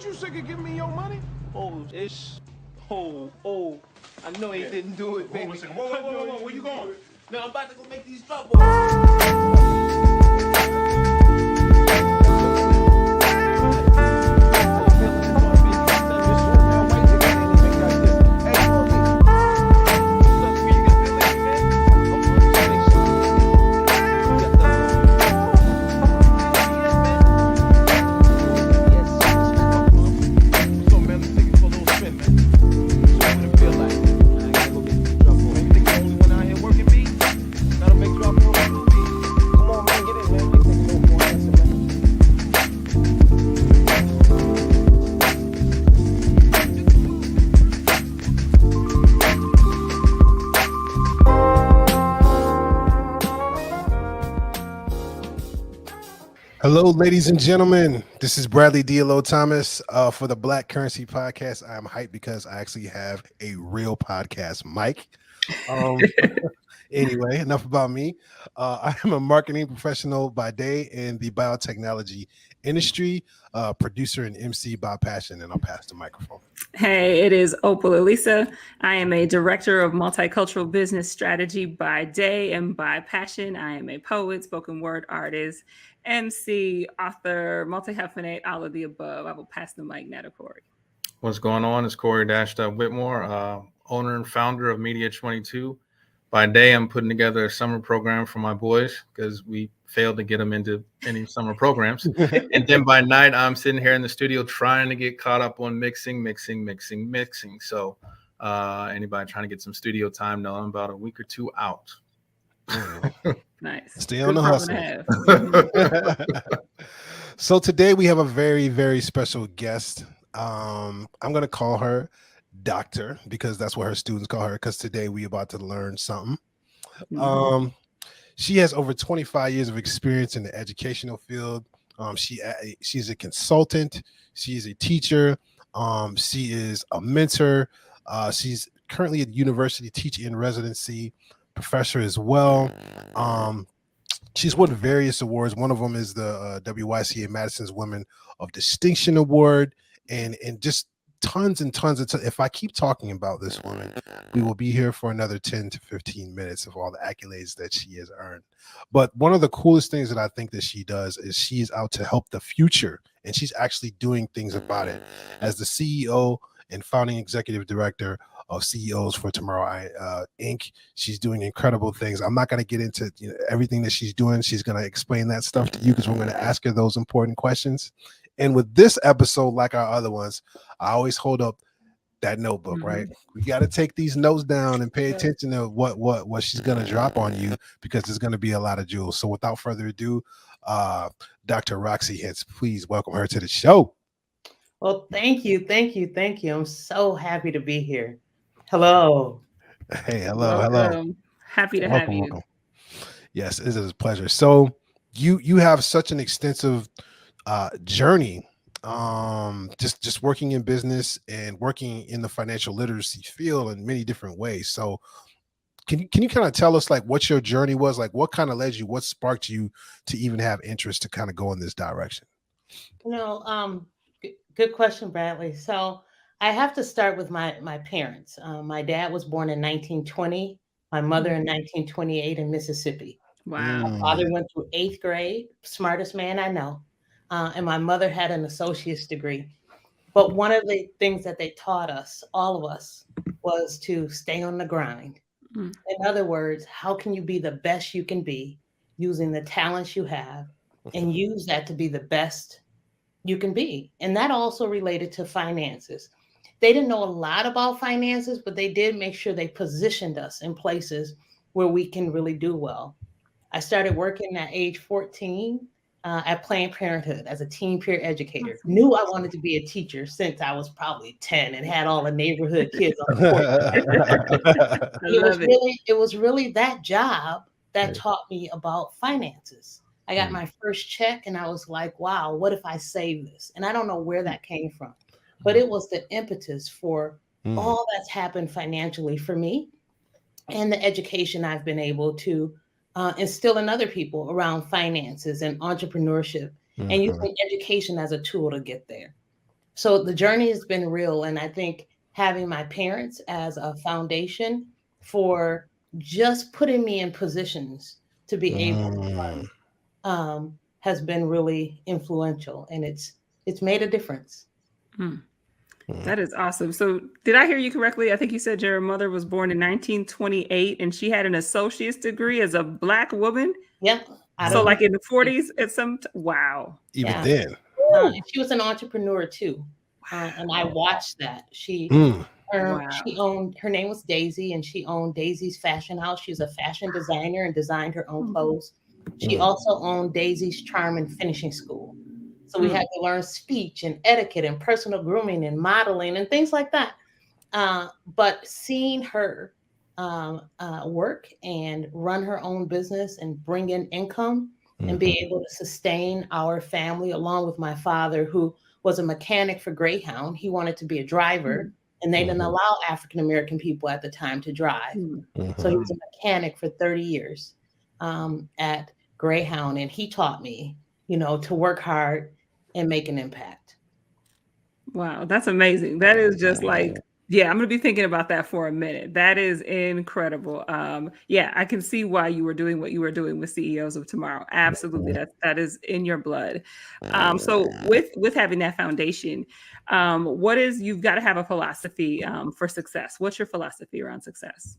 Ain't you sick of giving me your money? Oh, ish. Oh. I know he didn't do it, baby. Whoa, where you going? No, I'm about to go make these drop offs. Hello, ladies and gentlemen. This is Bradley DLO Thomas for the Black Currency Podcast. I'm hyped because I actually have a real podcast mic. Anyway, enough about me. I am a marketing professional by day in the biotechnology industry, producer and MC by passion, and I'll pass the microphone. Hey, it is Opal Elisa. I am a director of multicultural business strategy by day and by passion. I am a poet, spoken word artist, MC, author, multi-hyphenate, all of the above. I will pass the mic now to Corey. What's going on? It's Corey Whitmore, owner and founder of Media 22. By day, I'm putting together a summer program for my boys because we failed to get them into any summer programs. And then by night, I'm sitting here in the studio trying to get caught up on mixing. So anybody trying to get some studio time, know I'm about a week or two out. Nice. Stay on the hustle. So today we have a very, very special guest. I'm going to call her Doctor because that's what her students call her, because today we about to learn something. She has over 25 years of experience in the educational field. She's a consultant. She is a teacher. She is a mentor. She's currently at university teaching in residency, professor as well. She's won various awards. One of them is the WYCA Madison's Women of Distinction Award, and just tons and tons of if I keep talking about this woman, we will be here for another 10 to 15 minutes of all the accolades that she has earned. But one of the coolest things that I think that she does is she's out to help the future, and she's actually doing things about it. As the CEO and founding executive director of CEOs for Tomorrow Inc., she's doing incredible things. I'm not going to get into everything that she's doing. She's going to explain that stuff to you because we're going to ask her those important questions. And with this episode, like our other ones, I always hold up that notebook, right? We got to take these notes down and pay attention to what she's going to drop on you, because there's going to be a lot of jewels. So without further ado, Dr. Roxie Hentz, please welcome her to the show. Well, thank you. I'm so happy to be here. Hello. Hey, hello. Happy to have you. Welcome. Yes, it is a pleasure. So you have such an extensive journey, just working in business and working in the financial literacy field in many different ways. So can you kind of tell us like what your journey was, like what kind of led you, what sparked you to even have interest to kind of go in this direction? Good question, Bradley. So I have to start with my parents. My dad was born in 1920, my mother in 1928 in Mississippi. Wow. My father went through 8th grade, smartest man I know. And my mother had an associate's degree. But one of the things that they taught us, all of us, was to stay on the grind. In other words, how can you be the best you can be using the talents you have and use that to be the best you can be? And that also related to finances. They didn't know a lot about finances, but they did make sure they positioned us in places where we can really do well. I started working at age 14 at Planned Parenthood as a teen peer educator. Knew I wanted to be a teacher since I was probably 10 and had all the neighborhood kids on the court. It was really that job that taught me about finances. I got my first check and I was like, wow, what if I save this? And I don't know where that came from, but it was the impetus for all that's happened financially for me and the education I've been able to instill in other people around finances and entrepreneurship and using education as a tool to get there. So the journey has been real. And I think having my parents as a foundation for just putting me in positions to be able to Mm. fund has been really influential, and it's made a difference. Mm. Mm. That is awesome. So, did I hear you correctly? I think you said your mother was born in 1928 and she had an associate's degree as a Black woman. Yeah, out So, of like in the necessity. 40s at wow. Even Yeah, then. Woo. and she was an entrepreneur too, and I watched that. Mm. She Wow. owned, her name was Daisy, and she owned Daisy's Fashion House. She was a fashion designer and designed her own Mm, clothes. She Mm. also owned Daisy's Charm and Finishing School. So we had mm. to learn speech and etiquette and personal grooming and modeling and things like that. But seeing her work and run her own business and bring in income and be Mhm. able to sustain our family, along with my father, who was a mechanic for Greyhound. He wanted to be a driver, Mm, and they didn't Mhm. allow African American people at the time to drive. mm. So he Mhm. was a mechanic for 30 years at Greyhound, and he taught me, to work hard and make an impact. Wow, that's amazing. That is just like, yeah, I'm gonna be thinking about that for a minute. That is incredible. Yeah, I can see why you were doing what you were doing with CEOs of Tomorrow. Absolutely, that is in your blood. So with having that foundation, what is you've got to have a philosophy for success. What's your philosophy around success?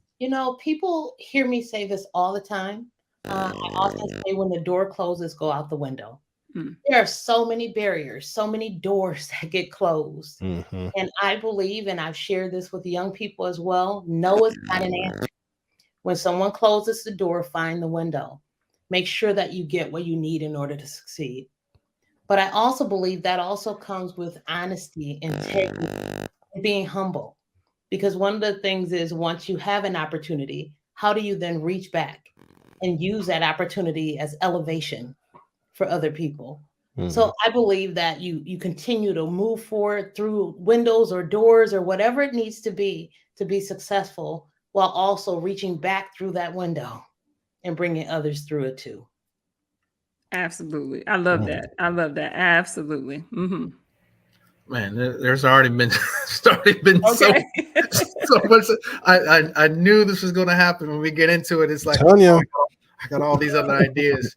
People hear me say this all the time. I often say, when the door closes, go out the window. Mm, There are so many barriers, so many doors that get closed. Mhm. And I believe, and I've shared this with young people as well, no is not an answer. When someone closes the door, find the window. Make sure that you get what you need in order to succeed. But I also believe that also comes with honesty, integrity, and being humble. Because one of the things is, once you have an opportunity, how do you then reach back and use that opportunity as elevation for other people? Mhm. So I believe that you continue to move forward through windows or doors or whatever it needs to be successful, while also reaching back through that window and bringing others through it too. absolutely, I love Mhm. that. I love that. Absolutely. Man, there's already been so Okay. so much. I knew this was going to happen when we get into it. It's like, Telling you. I got all these other ideas,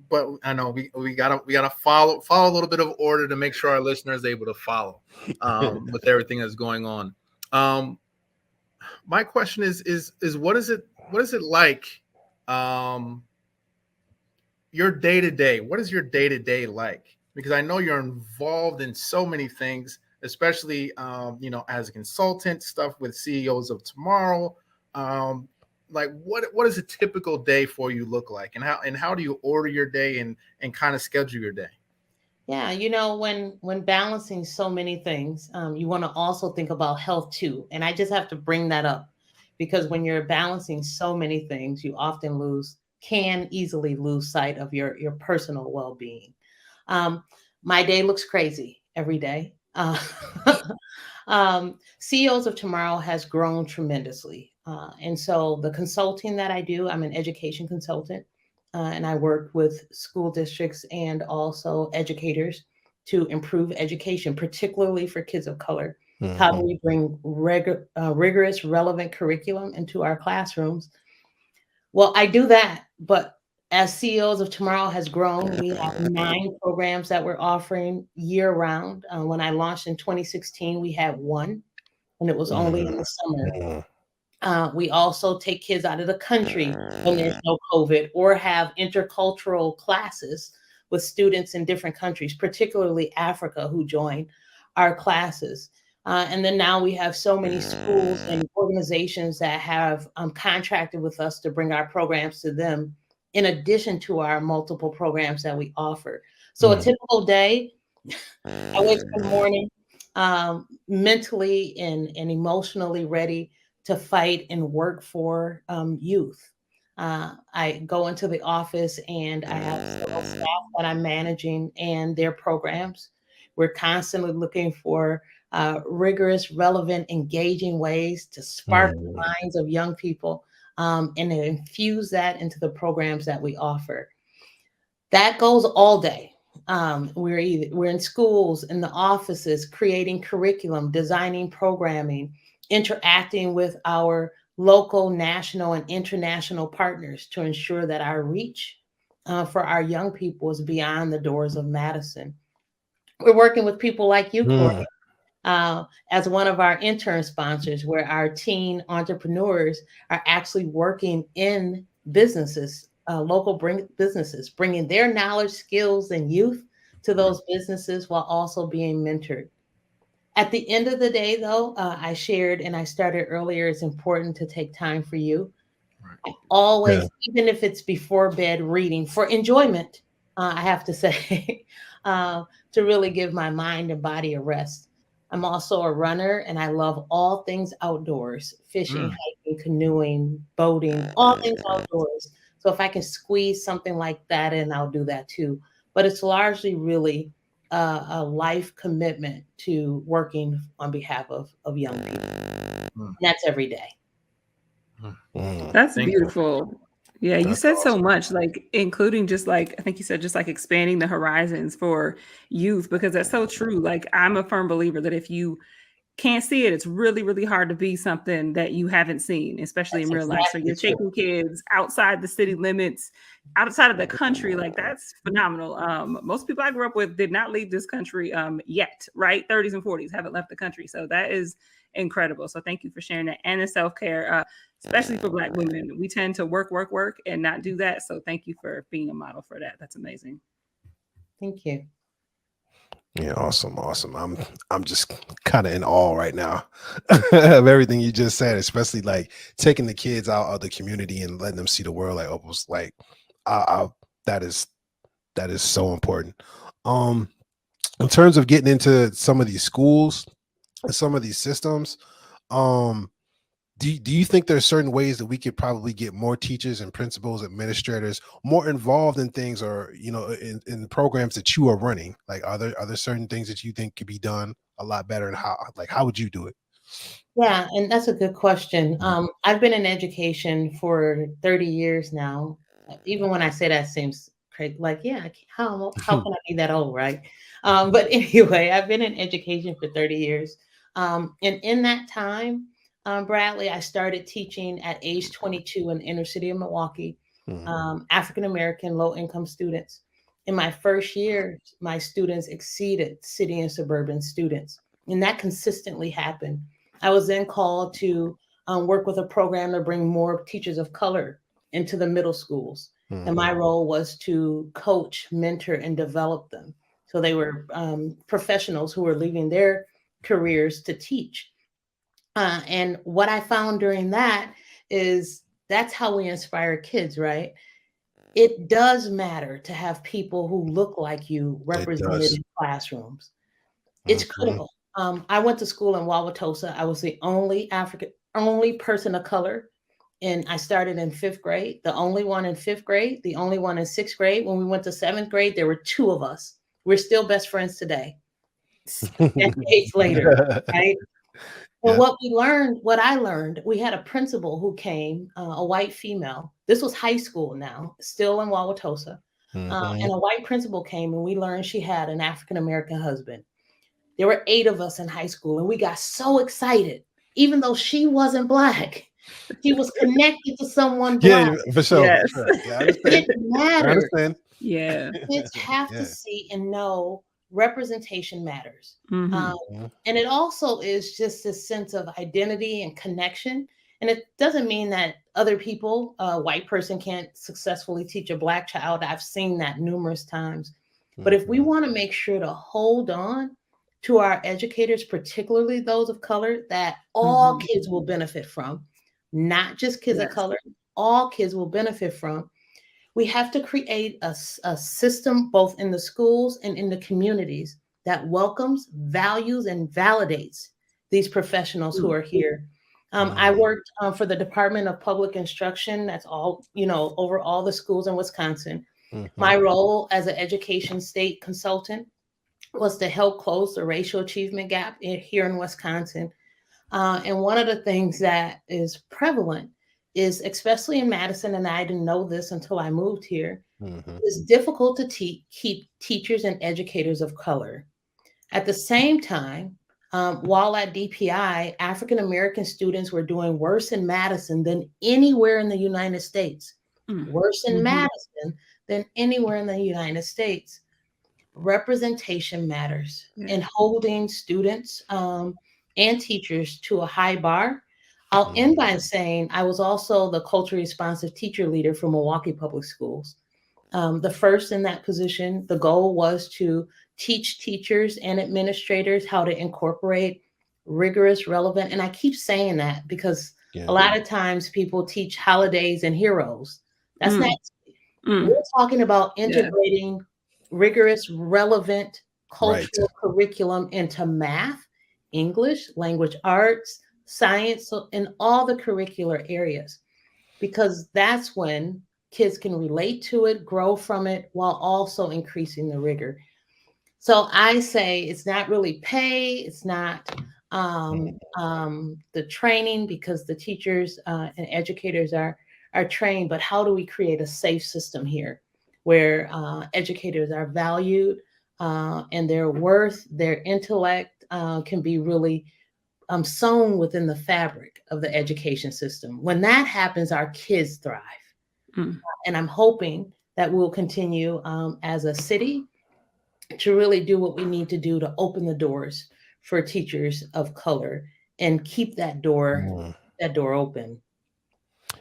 but I know we gotta follow a little bit of order to make sure our listeners are able to follow with everything that's going on. Um, my question is what is it like, um, your day to day? What is your day to day like? Because I know you're involved in so many things, especially as a consultant, stuff with CEOs of Tomorrow. Um, like what does a typical day for you look like, and how do you order your day and kind of schedule your day? Yeah, when balancing so many things, you want to also think about health too. And I just have to bring that up, because when you're balancing so many things, you often can easily lose sight of your personal well-being. Um, my day looks crazy every day. CEOs of Tomorrow has grown tremendously. And so the consulting that I do, I'm an education consultant, and I work with school districts and also educators to improve education, particularly for kids of color. How do Mhm. we bring rigorous, relevant curriculum into our classrooms? Well, I do that, but as CEOs of Tomorrow has grown, we have 9 programs that we're offering year round. When I launched in 2016, we had one, and it was only in Mhm. the summer. Mhm. We also take kids out of the country when there's no COVID, or have intercultural classes with students in different countries, particularly Africa, who join our classes. And then now we have so many schools and organizations that have contracted with us to bring our programs to them, in addition to our multiple programs that we offer. So a Mhm. typical day, I wake up in the morning, mentally and emotionally ready to fight and work for youth. I go into the office, and I have several staff that I'm managing and their programs. We're constantly looking for rigorous, relevant, engaging ways to spark the Mhm. minds of young people, and to infuse that into the programs that we offer. That goes all day. We're in schools, in the offices, creating curriculum, designing programming, interacting with our local, national, and international partners to ensure that our reach for our young people is beyond the doors of Madison. We're working with people like you, Corey, as one of our intern sponsors, where our teen entrepreneurs are actually working in businesses, local businesses, bringing their knowledge, skills, and youth to those businesses while also being mentored. At the end of the day, though, I shared and I started earlier, it's important to take time for you. I always, even if it's before bed reading for enjoyment, I have to say, to really give my mind and body a rest. I'm also a runner and I love all things outdoors, fishing, hiking, canoeing, boating, all things outdoors. So if I can squeeze something like that in, I'll do that too. But it's largely really a life commitment to working on behalf of young people. And that's every day. That's beautiful. Yeah, you said so much, like including just like I think you said just like expanding the horizons for youth, because that's so true. Like I'm a firm believer that if you can't see it, it's really, really hard to be something that you haven't seen, especially in real life. So you're taking kids outside the city limits, outside of the country. Like that's phenomenal. Most people I grew up with did not leave this country yet, right? 30s and 40s haven't left the country. So that is incredible. So thank you for sharing that. And the self-care, especially for Black women. We tend to work, and not do that. So thank you for being a model for that. That's amazing. Thank you. Yeah, awesome. I'm just kind of in awe right now of everything you just said, especially like taking the kids out of the community and letting them see the world like almost like that is so important. In terms of getting into some of these schools and some of these systems, do you think there's certain ways that we could probably get more teachers and principals, administrators more involved in things, or in the programs that you are running? Like, are there certain things that you think could be done a lot better, and how would you do it? Yeah, and that's a good question. I've been in education for 30 years now. Even when I say that, seems crazy. Like, yeah, how can I be that old, right? But anyway, I've been in education for 30 years. And in that time, Bradley, I started teaching at age 22 in the inner city of Milwaukee, African American low income students. In my first year, my students exceeded city and suburban students, and that consistently happened. I was then called to work with a program to bring more teachers of color into the middle schools. And my role was to coach, mentor, and develop them. So they were professionals who were leaving their careers to teach. And what I found during that is that's how we inspire kids, right? It does matter to have people who look like you represented in classrooms. It's critical. I went to school in Wauwatosa. I was the only person of color. And I started in 5th grade, the only one in 5th grade, the only one in 6th grade. When we went to 7th grade, there were 2 of us. We're still best friends today, decades later, right? And what I learned, we had a principal who came, a white female. This was high school now, still in Wauwatosa. And a white principal came, and we learned she had an African-American husband. There were 8 of us in high school, and we got so excited, even though she wasn't Black. She was connected to someone Black. Yeah, for sure. Yes. For sure. Yeah, I understand. It mattered. I understand. Yeah. Kids have to see and know representation matters. Mm-hmm. And it also is just a sense of identity and connection. And it doesn't mean that other people, a white person can't successfully teach a Black child. I've seen that numerous times. But if we want to make sure to hold on to our educators, particularly those of color, that all kids will benefit from, not just kids of color, all kids will benefit from, we have to create a system both in the schools and in the communities that welcomes, values, and validates these professionals who are here. I worked for the Department of Public Instruction. That's all, over all the schools in Wisconsin. My role as an education state consultant was to help close the racial achievement gap here in Wisconsin. And one of the things that is prevalent is, especially in Madison, and I didn't know this until I moved here, It's difficult to keep teachers and educators of color. At the same time, while at DPI, African American students were doing worse in Madison than anywhere in the United States. Worse in Madison than anywhere in the United States. Representation matters, and holding students and teachers to a high bar. I'll end by saying I was also the culturally responsive teacher leader for Milwaukee Public Schools. The first in that position, the goal was to teach teachers and administrators how to incorporate rigorous, relevant, and I keep saying that because a lot of times people teach holidays and heroes. That's not, we're talking about integrating rigorous, relevant cultural curriculum into math, English, language arts, science, in all the curricular areas, because that's when kids can relate to it, grow from it, while also increasing the rigor. So I say it's not really pay, it's not the training, because the teachers and educators are trained, but how do we create a safe system here where educators are valued and their worth, their intellect can be really sewn within the fabric of the education system. When that happens, our kids thrive. And I'm hoping that we'll continue as a city to really do what we need to do to open the doors for teachers of color and keep that door open.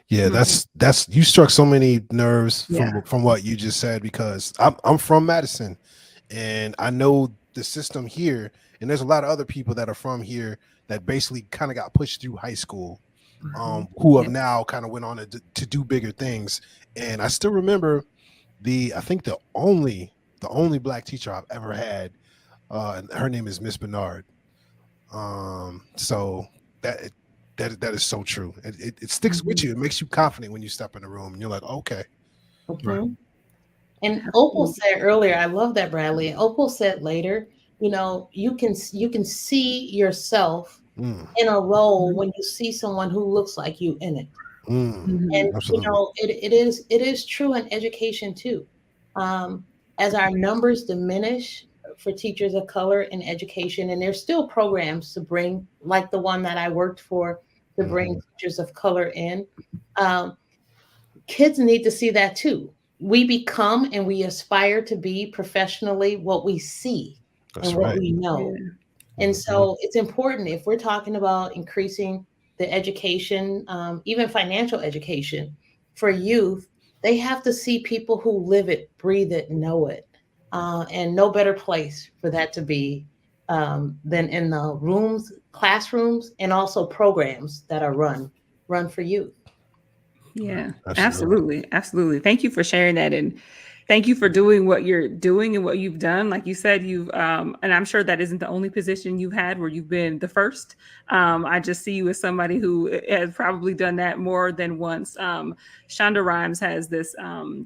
Yeah, that's you struck so many nerves from what you just said, because I'm from Madison and I know the system here, and there's a lot of other people that are from here that basically kind of got pushed through high school, who have now kind of went on to do bigger things. And I still remember I think the only Black teacher I've ever had, her name is Miss Bernard. So that is so true. It sticks with you. It makes you confident when you step in the room and you're like, okay. Right. And Opal said earlier, I love that, Bradley. Opal said later, you can see yourself in a role when you see someone who looks like you in it. And it is true in education too. As our numbers diminish for teachers of color in education, and there's still programs to bring, like the one that I worked for, to bring teachers of color in. Kids need to see that too. We become and we aspire to be professionally what we see and what we know. And so it's important, if we're talking about increasing the education, even financial education for youth, they have to see people who live it, breathe it, know it. And no better place for that to be than in the classrooms, and also programs that are run for youth. Yeah, absolutely. Thank you for sharing that, and thank you for doing what you're doing and what you've done. Like you said, you've and I'm sure that isn't the only position you've had where you've been the first. I just see you as somebody who has probably done that more than once. Shonda Rhimes has this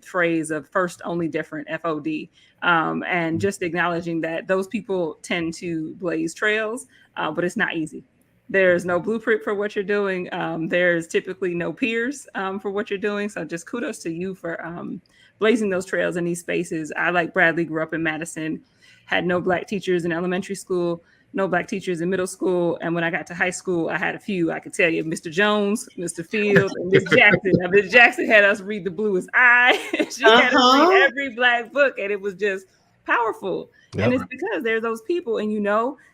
phrase of first only different, FOD, and just acknowledging that those people tend to blaze trails, but it's not easy. There's no blueprint for what you're doing. There's typically no peers for what you're doing. So just kudos to you for blazing those trails in these spaces. I, like Bradley, grew up in Madison, had no Black teachers in elementary school, no Black teachers in middle school. And when I got to high school, I had a few. I could tell you, Mr. Jones, Mr. Fields, and Miss Jackson. Now, Miss Jackson had us read The Bluest Eye. She had us read every Black book, and it was just powerful. And it's because there's those people, and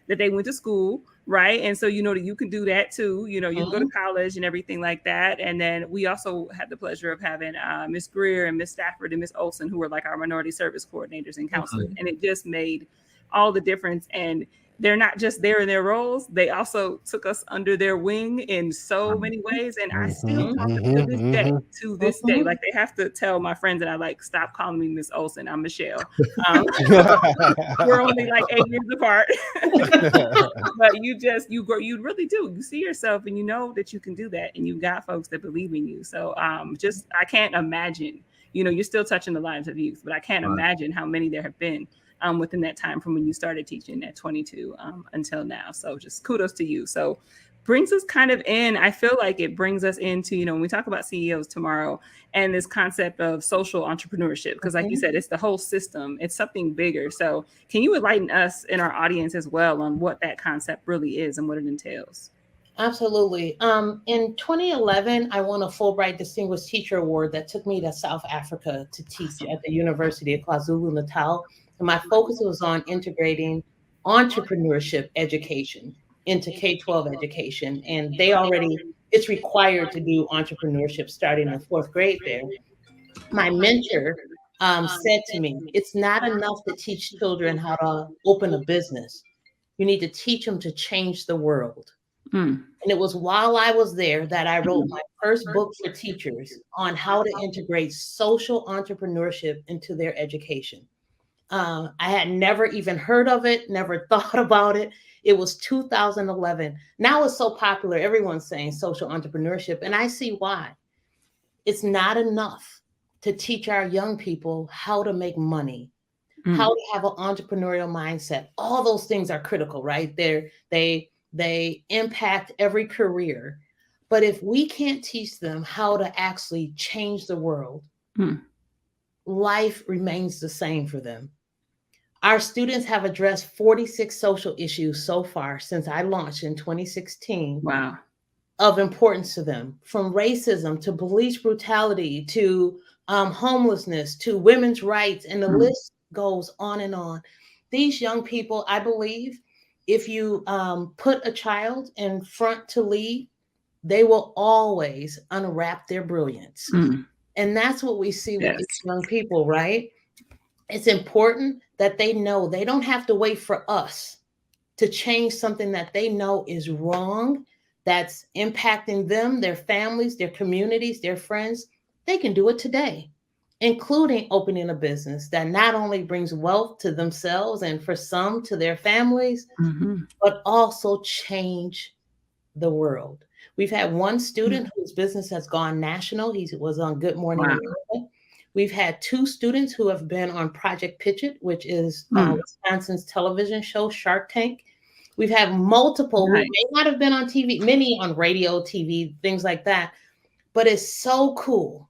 that they went to school, right? And so that you can do that too. You can go to college and everything like that. And then we also had the pleasure of having Miss Greer and Miss Stafford and Miss Olson, who were like our minority service coordinators and counselors. And it just made all the difference. And they're not just there in their roles, they also took us under their wing in so many ways. And I still talk to this day, like they have to tell my friends that I like, stop calling me Miss Olson, I'm Michelle. We're only like 8 years apart. But you really do. You see yourself and you know that you can do that, and you've got folks that believe in you. So I can't imagine, you're still touching the lives of youth, but I can't imagine how many there have been within that time from when you started teaching at 22 until now. So just kudos to you. So brings us kind of in, I feel like it brings us into, you know, when we talk about CEOs tomorrow and this concept of social entrepreneurship, because like you said, it's the whole system, it's something bigger. So can you enlighten us in our audience as well on what that concept really is and what it entails? Absolutely. In 2011, I won a Fulbright Distinguished Teacher Award that took me to South Africa to teach at the University of KwaZulu-Natal. And my focus was on integrating entrepreneurship education into K-12 education. And it's required to do entrepreneurship starting in 4th grade there. My mentor said to me, it's not enough to teach children how to open a business. You need to teach them to change the world. And it was while I was there that I wrote my first book for teachers on how to integrate social entrepreneurship into their education. I had never even heard of it, never thought about it. It was 2011. Now it's so popular. Everyone's saying social entrepreneurship. And I see why. It's not enough to teach our young people how to make money, how to have an entrepreneurial mindset. All those things are critical, right? They impact every career. But if we can't teach them how to actually change the world, life remains the same for them. Our students have addressed 46 social issues so far since I launched in 2016. Wow. Of importance to them, from racism to police brutality to homelessness to women's rights, and the list goes on and on. These young people, I believe, if you put a child in front to lead, they will always unwrap their brilliance. And that's what we see with these young people, right? It's important that they know they don't have to wait for us to change something that they know is wrong, that's impacting them, their families, their communities, their friends. They can do it today, including opening a business that not only brings wealth to themselves and for some to their families, but also change the world. We've had one student whose business has gone national. He was on Good Morning America. We've had 2 students who have been on Project Pitch It, which is Wisconsin's television show, Shark Tank. We've had multiple who may not have been on TV, many on radio, TV, things like that. But it's so cool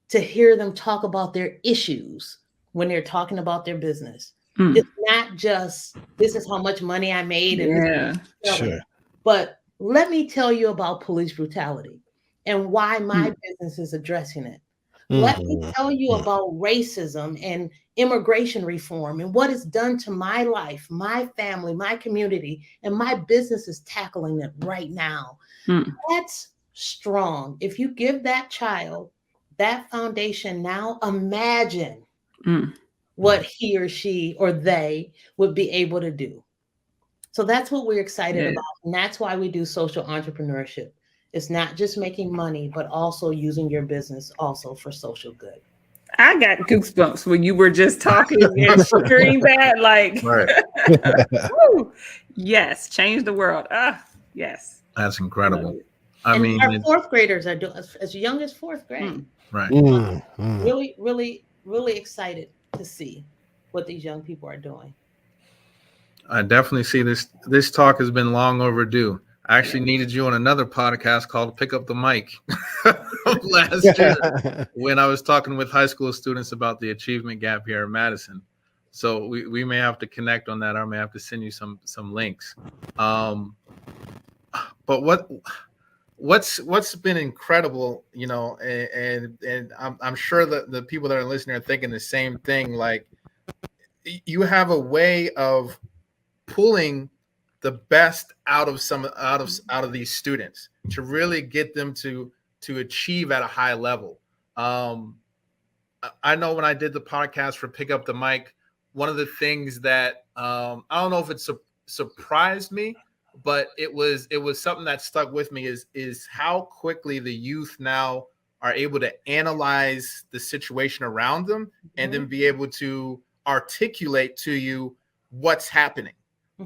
to hear them talk about their issues when they're talking about their business. It's not just, this is how much money I made. And Sure. But let me tell you about police brutality and why my business is addressing it. Let me tell you about racism and immigration reform and what it's done to my life, my family, my community, and my business is tackling it right now. That's strong. If you give that child that foundation now, imagine what he or she or they would be able to do. So that's what we're excited about. And that's why we do social entrepreneurship. It's not just making money, but also using your business also for social good. I got goosebumps when you were just talking and sharing that. Like, woo, yes, change the world. Yes. That's incredible. I mean, our 4th graders are doing as young as 4th grade. Right. Really, really, really excited to see what these young people are doing. I definitely see this. This talk has been long overdue. I actually needed you on another podcast called Pick Up the Mic last year when I was talking with high school students about the achievement gap here in Madison. So we may have to connect on that. I may have to send you some links. But what's been incredible, you know, and I'm sure that the people that are listening are thinking the same thing. Like, you have a way of pulling the best out of these students to really get them to achieve at a high level. I know when I did the podcast for Pick Up the Mic, one of the things that I don't know if it surprised me, but it was something that stuck with me is how quickly the youth now are able to analyze the situation around them and then be able to articulate to you what's happening.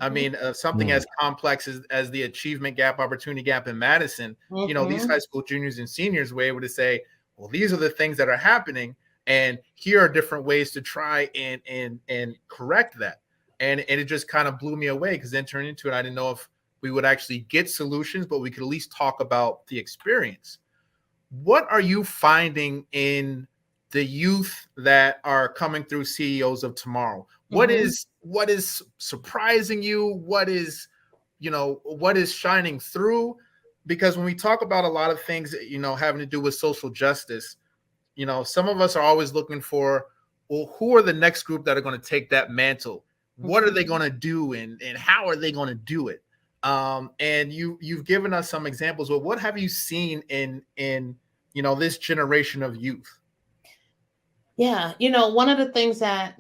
I mean, something as complex as the achievement gap, opportunity gap in Madison, you know, these high school juniors and seniors were able to say, well, these are the things that are happening. and here are different ways to try and correct that. And it just kind of blew me away, because then turned into it. I didn't know if we would actually get solutions, but we could at least talk about the experience. What are you finding in the youth that are coming through CEOs of Tomorrow? What is surprising you? What is shining through? Because when we talk about a lot of things, having to do with social justice, some of us are always looking for, well, who are the next group that are going to take that mantle? What are they going to do, and how are they going to do it? And you've given us some examples, but what have you seen in this generation of youth? Yeah, one of the things that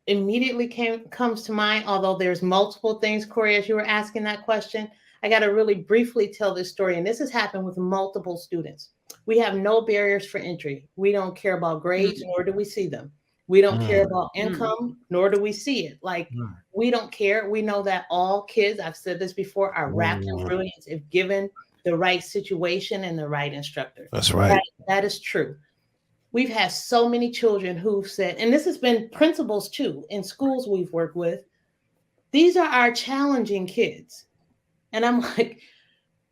immediately comes to mind, although there's multiple things, Corey, as you were asking that question, I got to really briefly tell this story. And this has happened with multiple students. We have no barriers for entry. We don't care about grades, nor do we see them. We don't care about income, nor do we see it. Like, we don't care. We know that all kids, I've said this before, are wrapped in brilliance if given the right situation and the right instructor. That's right. That is true. We've had so many children who've said, and this has been principals too, in schools we've worked with, these are our challenging kids. And I'm like,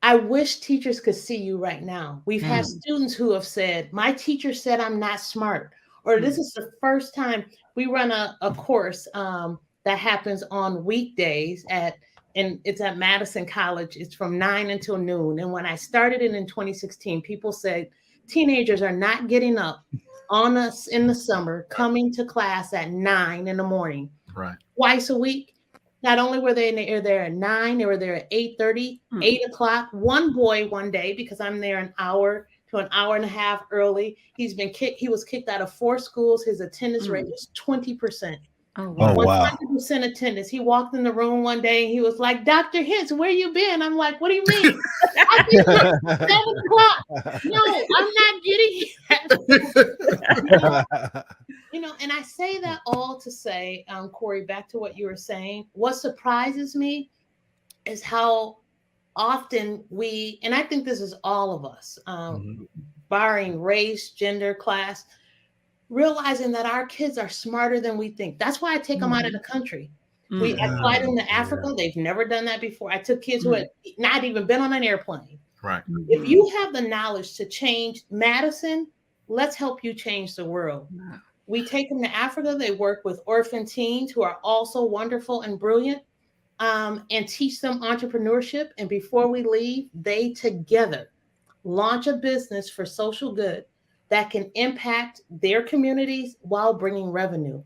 I wish teachers could see you right now. We've had students who have said, my teacher said I'm not smart, or this is the first time. We run a course that happens on weekdays and it's at Madison College. It's from 9 until noon. And when I started it in 2016, people said teenagers are not getting up on us in the summer, coming to class at 9 in the morning, right, twice a week. Not only were they there at 9, they were there at 8:30, 8 o'clock. One boy one day, because I'm there an hour to an hour and a half early, he was kicked out of 4 schools. His attendance rate was 20%. Oh, wow. 100% attendance. He walked in the room one day and he was like, Dr. Hentz, where you been? I'm like, what do you mean? I've been here 7 o'clock. No, I'm not getting here. And I say that all to say, Corey, back to what you were saying, what surprises me is how often and I think this is all of us, barring race, gender, class, realizing that our kids are smarter than we think. That's why I take them out of the country. I fly them to Africa. They've never done that before. I took kids who had not even been on an airplane. Right. If you have the knowledge to change Madison, let's help you change the world. We take them to Africa. They work with orphan teens who are also wonderful and brilliant, and teach them entrepreneurship. And before we leave, they together launch a business for social good that can impact their communities while bringing revenue.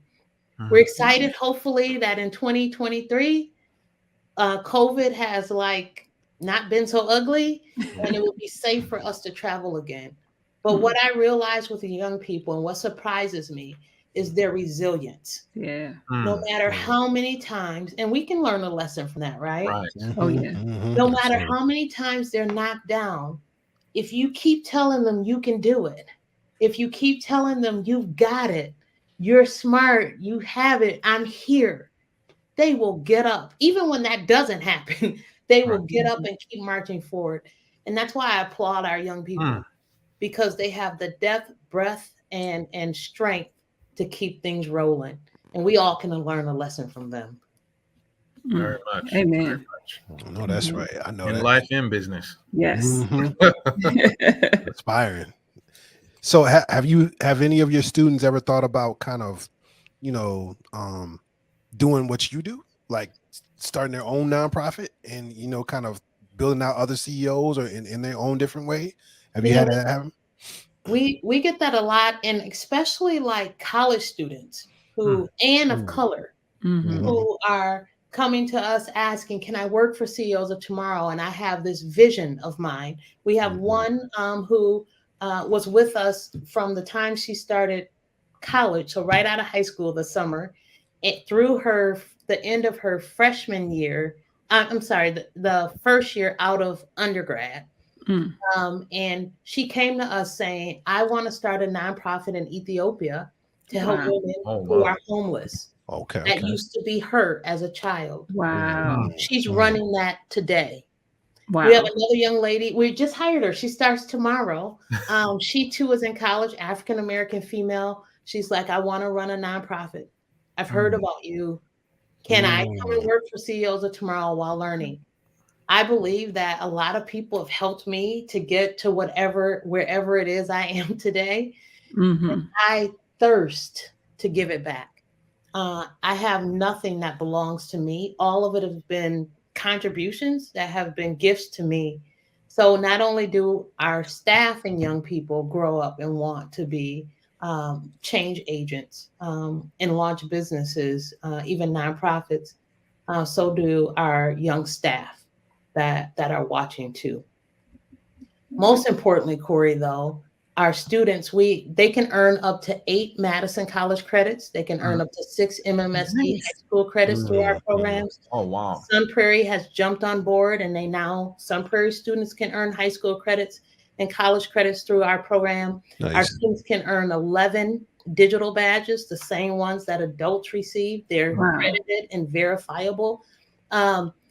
We're excited, hopefully, that in 2023, COVID has not been so ugly, and it will be safe for us to travel again. But what I realize with the young people, and what surprises me, is their resilience. Yeah. No matter how many times, and we can learn a lesson from that, right? Oh, yeah. No matter how many times they're knocked down, if you keep telling them you can do it, if you keep telling them you've got it, you're smart, you have it, I'm here, they will get up. Even when that doesn't happen, they will get up and keep marching forward. And that's why I applaud our young people, because they have the depth, breadth, and strength to keep things rolling. And we all can learn a lesson from them. Very much. Amen. Very much. No, that's right. I know in that. life and business. Yes. Inspiring. So have any of your students ever thought about kind of, doing what you do, like starting their own nonprofit and, kind of building out other CEOs or in their own different way? Have you had that happen? We get that a lot, and especially like college students who and of color who are coming to us asking, can I work for CEOs of Tomorrow? And I have this vision of mine. We have one who was with us from the time she started college, so right out of high school this summer, through the end of her freshman year. The first year out of undergrad. And she came to us saying, I want to start a nonprofit in Ethiopia to help women who are homeless. Okay. That used to be her as a child. Wow. She's running that today. Wow. We have another young lady. We just hired her. She starts tomorrow. She too is in college, African-American female. She's like, I want to run a nonprofit. I've heard about you. Can I come and work for CEOs of Tomorrow while learning? I believe that a lot of people have helped me to get to wherever it is I am today. And I thirst to give it back. I have nothing that belongs to me. All of it has been contributions that have been gifts to me. So not only do our staff and young people grow up and want to be change agents and launch businesses, even nonprofits, so do our young staff that are watching too. Most importantly, Corey, though, our students, they can earn up to 8 Madison College credits. They can earn up to 6 MMSD high school credits through our programs. Oh, wow. Sun Prairie has jumped on board, and Sun Prairie students can earn high school credits and college credits through our program. Nice. Our students can earn 11 digital badges, the same ones that adults receive. They're accredited and verifiable.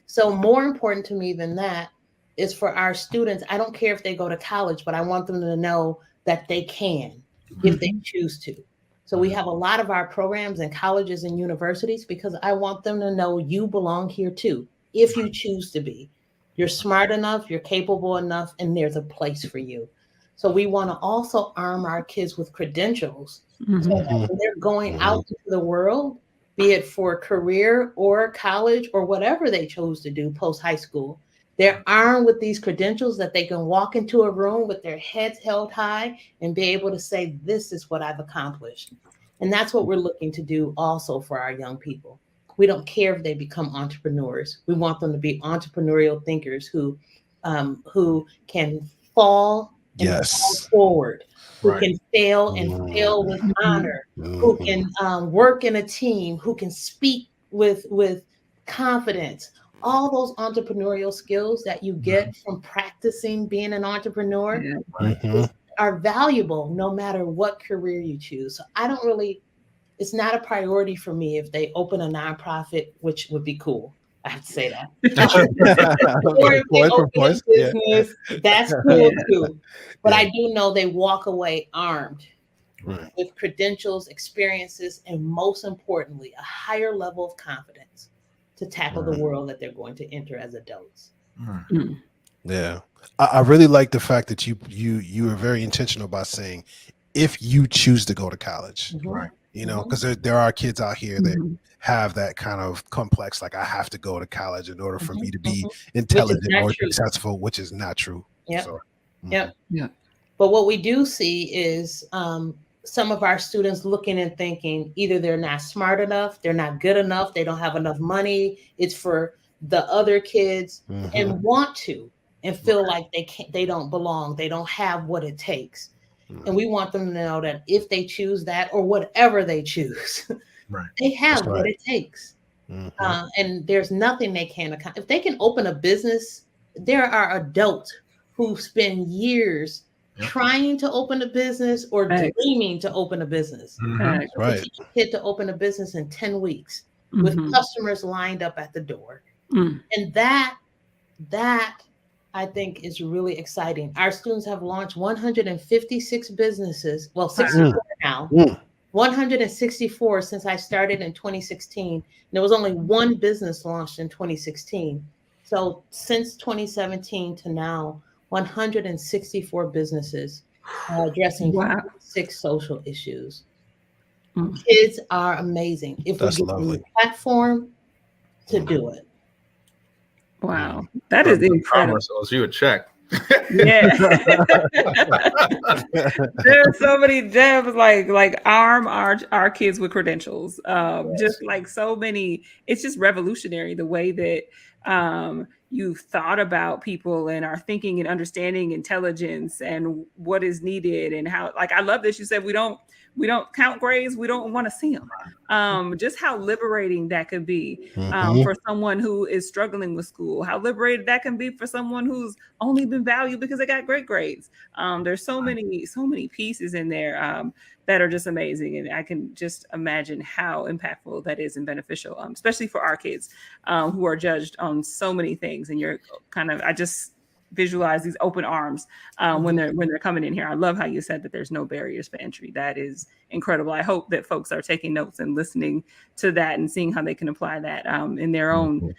So more important to me than that is for our students. I don't care if they go to college, but I want them to know that they can if they choose to. So we have a lot of our programs in colleges and universities because I want them to know you belong here too, if you choose to be. You're smart enough, you're capable enough, and there's a place for you. So we want to also arm our kids with credentials so that when they're going out into the world, be it for career or college or whatever they chose to do post high school, they're armed with these credentials that they can walk into a room with their heads held high and be able to say, this is what I've accomplished. And that's what we're looking to do also for our young people. We don't care if they become entrepreneurs. We want them to be entrepreneurial thinkers who can fall and fall forward, who can fail and fail with honor, who can work in a team, who can speak with confidence. All those entrepreneurial skills that you get from practicing being an entrepreneur are valuable no matter what career you choose. So it's not a priority for me if they open a nonprofit, which would be cool. I have to say that. Or if they open a business, that's cool too. But I do know they walk away armed with credentials, experiences, and most importantly, a higher level of confidence to tackle the world that they're going to enter as adults. Yeah. I really like the fact that you are very intentional about saying, if you choose to go to college, Right. you know, because there are kids out here that have that kind of complex, like I have to go to college in order for me to be intelligent or successful, which is not true. Yeah. So, Yeah. But what we do see is some of our students looking and thinking either they're not smart enough, they're not good enough, they don't have enough money, it's for the other kids, and want to and feel like they don't belong, they don't have what it takes. And we want them to know that if they choose that or whatever they choose, they have what it takes. And there's nothing they can't accomplish. If they can open a business, there are adults who spend years trying to open a business or dreaming to open a business. Right. Teach a kid to open a business in 10 weeks with customers lined up at the door. And that I think is really exciting. Our students have launched 156 businesses. Well, 64 now. 164 since I started in 2016. And there was only one business launched in 2016. So since 2017 to now, 164 businesses addressing 6 social issues. Kids are amazing. If we give them a platform to do it. Wow, that is incredible. Owes you a check. Yeah. There's so many gems, like arm our kids with credentials. Just like so many, it's just revolutionary the way that you've thought about people and are thinking and understanding intelligence and what is needed and how, like, I love this. You said we don't count grades. We don't want to see them. Just how liberating that could be for someone who is struggling with school, how liberated that can be for someone who's only been valued because they got great grades. There's so many pieces in there that are just amazing. And I can just imagine how impactful that is and beneficial, especially for our kids who are judged on so many things. And you're kind of, visualize these open arms when they're coming in here. I love how you said that there's no barriers for entry. That is incredible. I hope that folks are taking notes and listening to that and seeing how they can apply that in their own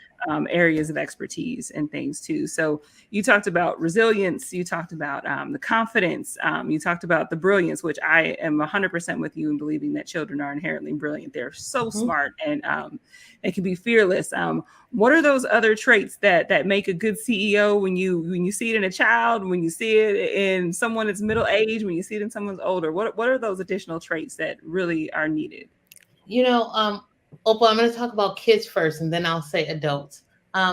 areas of expertise and things too. So you talked about resilience, you talked about the confidence, you talked about the brilliance, which I am 100% with you in believing that children are inherently brilliant. They're so smart and they can be fearless. What are those other traits that make a good CEO when you see it in a child, when you see it in someone that's middle aged, when you see it in someone's older? What are those additional traits that really are needed? Opal, I'm going to talk about kids first, and then I'll say adults.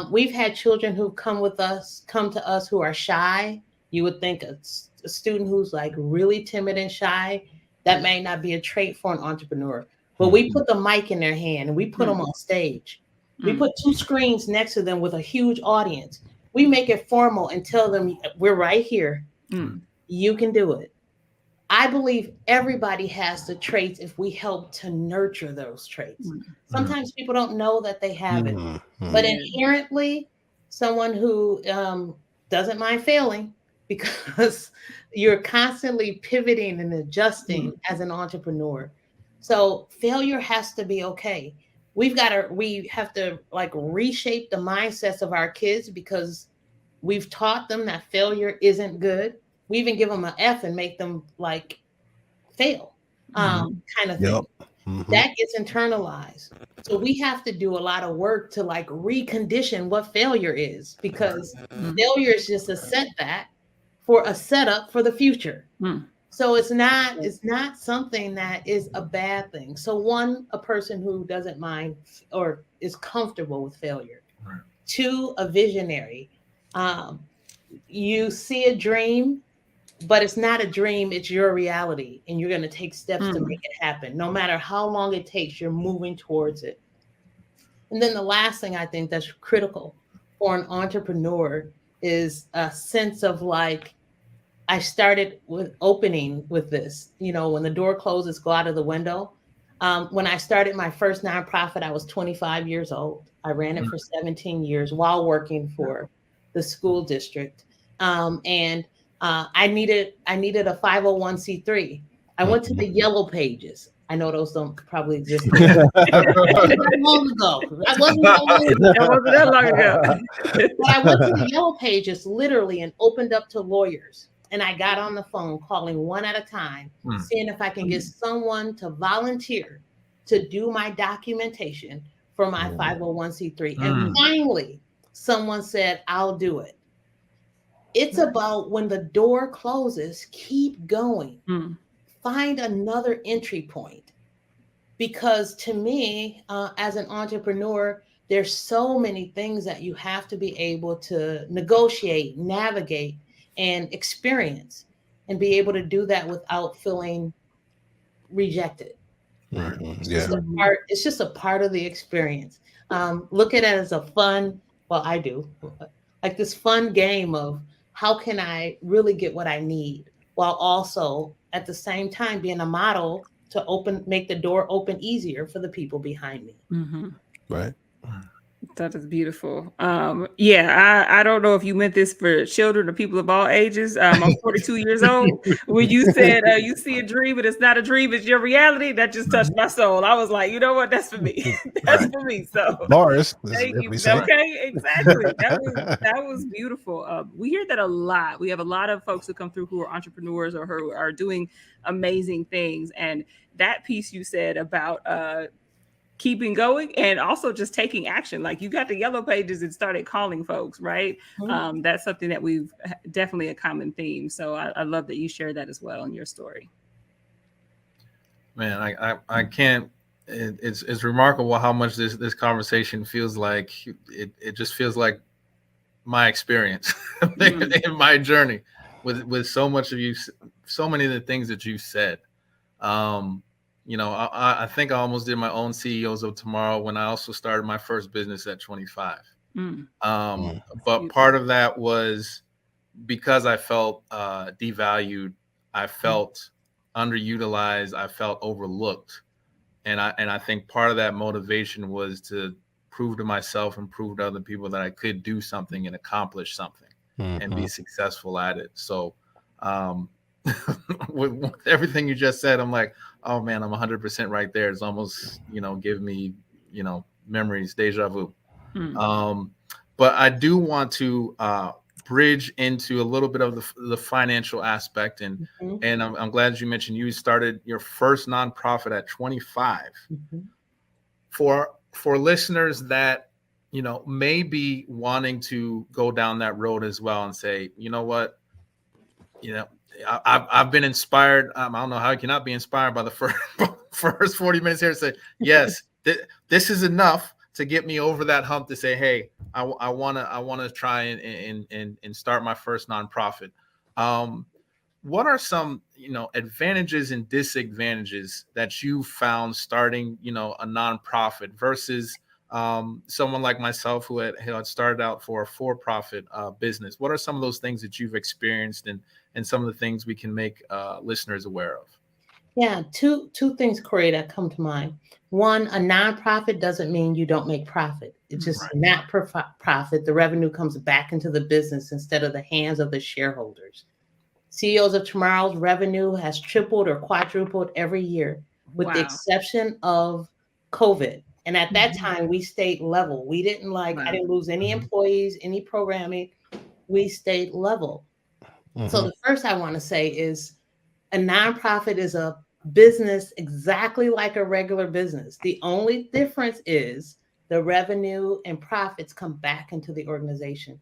We've had children who come to us who are shy. You would think a student who's like really timid and shy, that may not be a trait for an entrepreneur. But we put the mic in their hand and we put them on stage. We put 2 screens next to them with a huge audience. We make it formal and tell them, we're right here. You can do it. I believe everybody has the traits if we help to nurture those traits. Sometimes people don't know that they have it, but inherently, someone who doesn't mind failing, because you're constantly pivoting and adjusting as an entrepreneur. So failure has to be okay. We have to like reshape the mindsets of our kids, because we've taught them that failure isn't good. We even give them an F and make them like fail, kind of thing. That gets internalized. So we have to do a lot of work to like recondition what failure is, because failure is just a setback for a setup for the future. So it's not something that is a bad thing. So a person who doesn't mind or is comfortable with failure. 2, a visionary. You see a dream, but it's not a dream, it's your reality. And you're going to take steps to make it happen. No matter how long it takes, you're moving towards it. And then the last thing I think that's critical for an entrepreneur is a sense of like, I started with opening with this, when the door closes, go out of the window. When I started my first nonprofit, I was 25 years old. I ran it for 17 years while working for the school district. And I needed a 501c3. I went to the yellow pages. I know those don't probably exist. That long ago. That wasn't that long ago. But I went to the yellow pages literally and opened up to lawyers. And I got on the phone calling one at a time, seeing if I can get someone to volunteer to do my documentation for my 501c3. And finally, someone said, I'll do it. It's about when the door closes, keep going. Find another entry point. Because to me, as an entrepreneur, there's so many things that you have to be able to negotiate, navigate, and experience, and be able to do that without feeling rejected. It's just a part of the experience. Look at it as a fun, I do, like this fun game of how can I really get what I need, while also at the same time being a model to make the door open easier for the people behind me. Right. That is beautiful. I don't know if you meant this for children or people of all ages. I'm 42 years old. When you said you see a dream, but it's not a dream, it's your reality, that just touched my soul. I was like, you know what? That's for me. That's for me. So Boris, thank you. Okay, exactly. That was beautiful. We hear that a lot. We have a lot of folks who come through who are entrepreneurs or who are doing amazing things. And that piece you said about keeping going and also just taking action. Like you got the yellow pages and started calling folks, right? That's something that we've definitely a common theme. So I love that you shared that as well in your story. Man, I can't, it's remarkable how much this conversation feels like, it just feels like my experience in my journey with so much of you, so many of the things that you said. I think I almost did my own CEOs of Tomorrow when I also started my first business at 25. But part of that was because I felt devalued, I felt underutilized, I felt overlooked. And I think part of that motivation was to prove to myself and prove to other people that I could do something and accomplish something. and be Mhm. successful at it. So with everything you just said, I'm like, oh man, I'm 100% right there. It's almost, give me, memories, deja vu. Mm. But I do want to bridge into a little bit of the financial aspect, and Mhm. and I'm glad you mentioned you started your first nonprofit at 25. Mhm. For listeners that may be wanting to go down that road as well and say, you know what, you know, I've been inspired. I don't know how I cannot be inspired by the first 40 minutes here. To say, yes, this is enough to get me over that hump to say, hey, I wanna try and start my first nonprofit. What are some advantages and disadvantages that you found starting a nonprofit versus someone like myself who had started out for a for-profit business? What are some of those things that you've experienced, and some of the things we can make listeners aware of? Yeah, two things, Corey, that come to mind. One, a nonprofit doesn't mean you don't make profit. It's just Right. not profit. The revenue comes back into the business instead of the hands of the shareholders. CEOs of Tomorrow's revenue has tripled or quadrupled every year, with the Wow. exception of COVID. And at that Mhm. time, we stayed level. We didn't I Wow. didn't lose any Mhm. employees, any programming. We stayed level. So Mhm. the first I want to say is a nonprofit is a business exactly like a regular business. The only difference is the revenue and profits come back into the organization.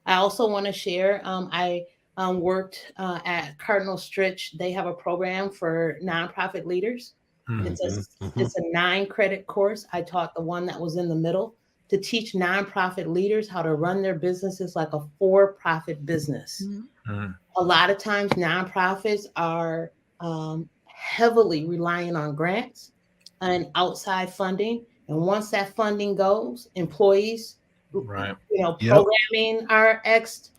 I also want to share, I worked at Cardinal Stritch. They have a program for nonprofit leaders. Mhm. Mhm. Mhm. It's a 9-credit course. I taught the one that was in the middle to teach nonprofit leaders how to run their businesses like a for-profit business. Mhm. Mhm. A lot of times nonprofits are heavily relying on grants and outside funding. And once that funding goes, employees, Right. Yep. programming are X.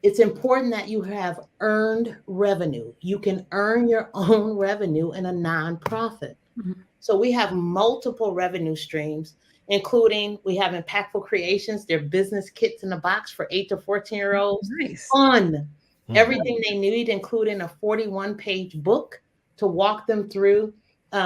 It's important that you have earned revenue. You can earn your own revenue in a nonprofit. Mhm. So we have multiple revenue streams, including we have impactful creations, their business kits in a box for 8 to 14-year-olds. Nice. Fun. Mhm. Everything they need, including a 41-page book to walk them through.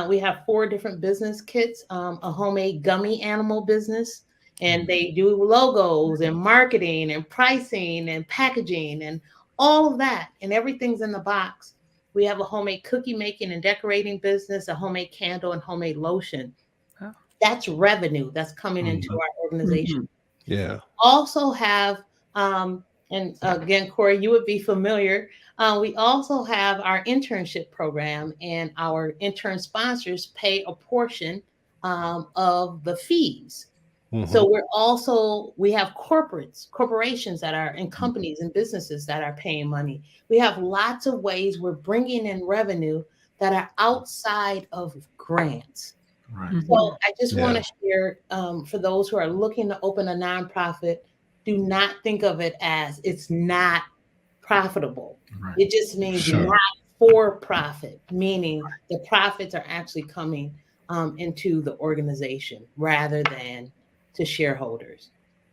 We have 4 different business kits, a homemade gummy animal business, and they do logos and marketing and pricing and packaging and all of that, and everything's in the box. We have a homemade cookie making and decorating business, a homemade candle and homemade lotion. Wow. That's revenue that's coming into Mhm. our organization. Mhm. Yeah. Also have, and again, Corey, you would be familiar. We also have our internship program, and our intern sponsors pay a portion of the fees. Mhm. So we have corporations that are in companies and businesses that are paying money. We have lots of ways we're bringing in revenue that are outside of grants. Right. So Mhm. I just want Yeah. to share, for those who are looking to open a nonprofit, do not think of it as it's not profitable. Right. It just means Sure. not for profit, meaning the profits are actually coming into the organization rather than to shareholders.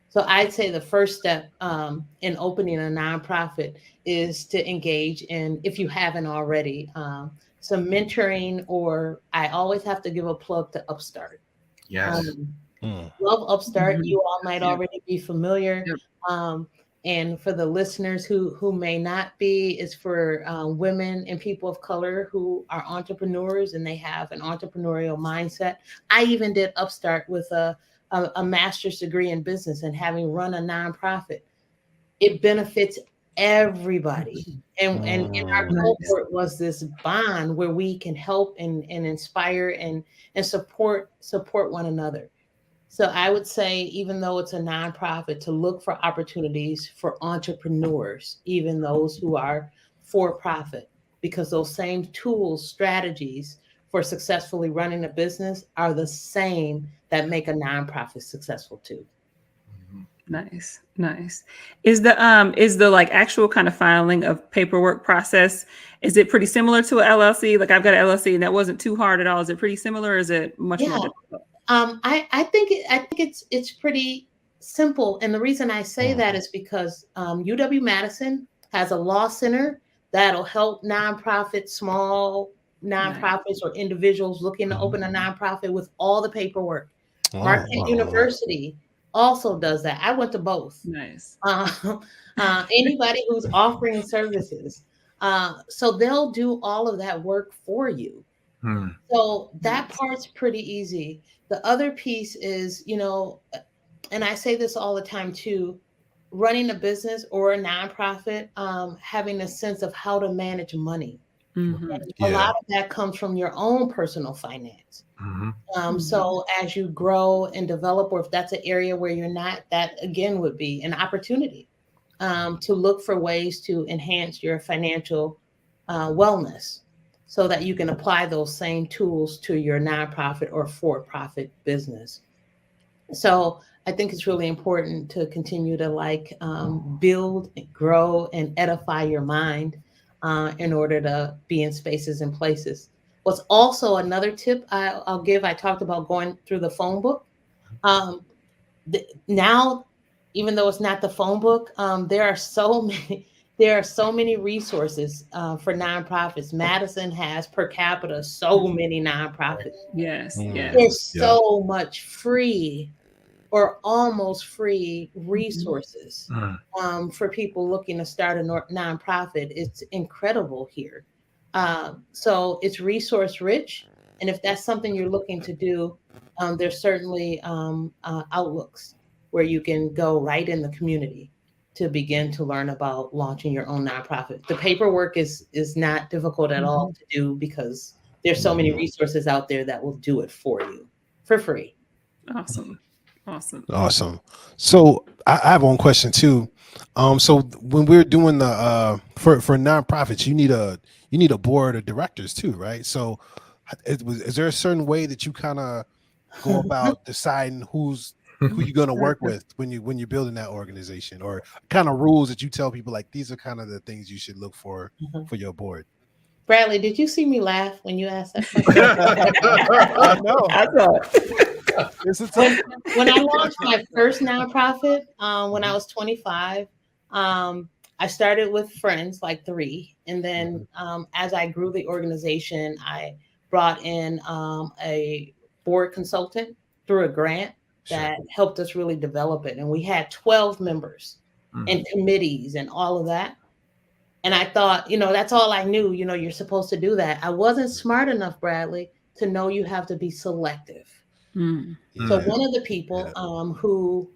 So I'd say the first step in opening a nonprofit is to engage in, if you haven't already, some mentoring, or I always have to give a plug to Upstart. Yes. Um, Mm. Love Upstart. Mhm. You all might Yep. already be familiar. Yep. And for the listeners who may not be, is for women and people of color who are entrepreneurs and they have an entrepreneurial mindset. I even did Upstart with a master's degree in business, and having run a nonprofit, it benefits everybody. And in our Mm. Nice. cohort was this bond where we can help and inspire and support one another. So I would say, even though it's a nonprofit, to look for opportunities for entrepreneurs, even those who are for profit, because those same tools, strategies for successfully running a business are the same that make a nonprofit successful too. Nice. Nice. Is the like actual kind of filing of paperwork process, is it pretty similar to a LLC? Like I've got an LLC and that wasn't too hard at all. Is it pretty similar or is it much more Yeah. difficult? I think it's pretty simple. And the reason I say that is because UW-Madison has a law center that'll help nonprofits, small nonprofits or individuals looking to open a nonprofit with all the paperwork. Marquette University also does that. I went to both. Nice. Anybody who's offering services. So they'll do all of that work for you. So that part's pretty easy. The other piece is, you know, and I say this all the time too, running a business or a nonprofit, having a sense of how to manage money. A lot of that comes from your own personal finance. So as you grow and develop, or if that's an area where you're not, that again would be an opportunity to look for ways to enhance your financial wellness so that you can apply those same tools to your nonprofit or for-profit business. So I think it's really important to continue to build, grow, and edify your mind in order to be in spaces and places. What's also another tip I'll give, I talked about going through the phone book. Now, even though it's not the phone book, there are so many resources for nonprofits. Madison has per capita so many nonprofits. Yes. There's so much free or almost free resources for people looking to start a nonprofit. It's incredible here. So it's resource rich. And if that's something you're looking to do, there's certainly outlooks where you can go right in the community to begin to learn about launching your own nonprofit. The paperwork is not difficult at all to do because there's so many resources out there that will do it for you for free. Awesome. So I have one question too. So when we're doing the for nonprofits, you need a board of directors too, right? So is there a certain way that you kind of go about deciding who you're going to work with when you're building that organization, or kind of rules that you tell people like these are kind of the things you should look for your board? Bradley, did you see me laugh when you asked that question? No, I thought. When I launched my first nonprofit, when I was 25, I started with friends, like 3. And then as I grew the organization, I brought in a board consultant through a grant that helped us really develop it. And we had 12 members and committees and all of that. And I thought, that's all I knew. You're supposed to do that. I wasn't smart enough, Bradley, to know you have to be selective. So one of the people who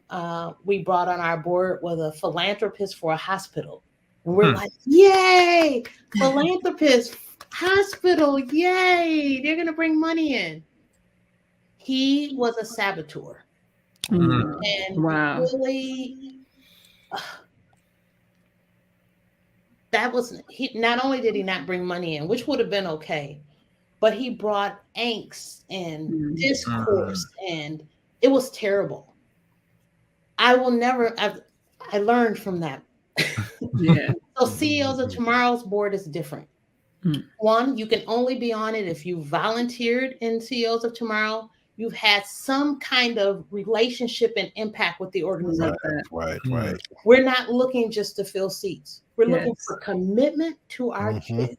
we brought on our board was a philanthropist for a hospital. And we're like, yay, philanthropist, hospital, yay, they're going to bring money in. He was a saboteur. And really, not only did he not bring money in, which would have been okay, but he brought angst and discourse, and it was terrible. I learned from that. So CEOs of Tomorrow's board is different. One, you can only be on it if you volunteered in CEOs of Tomorrow. You've had some kind of relationship and impact with the organization. Right. We're not looking just to fill seats. We're looking for commitment to our kids.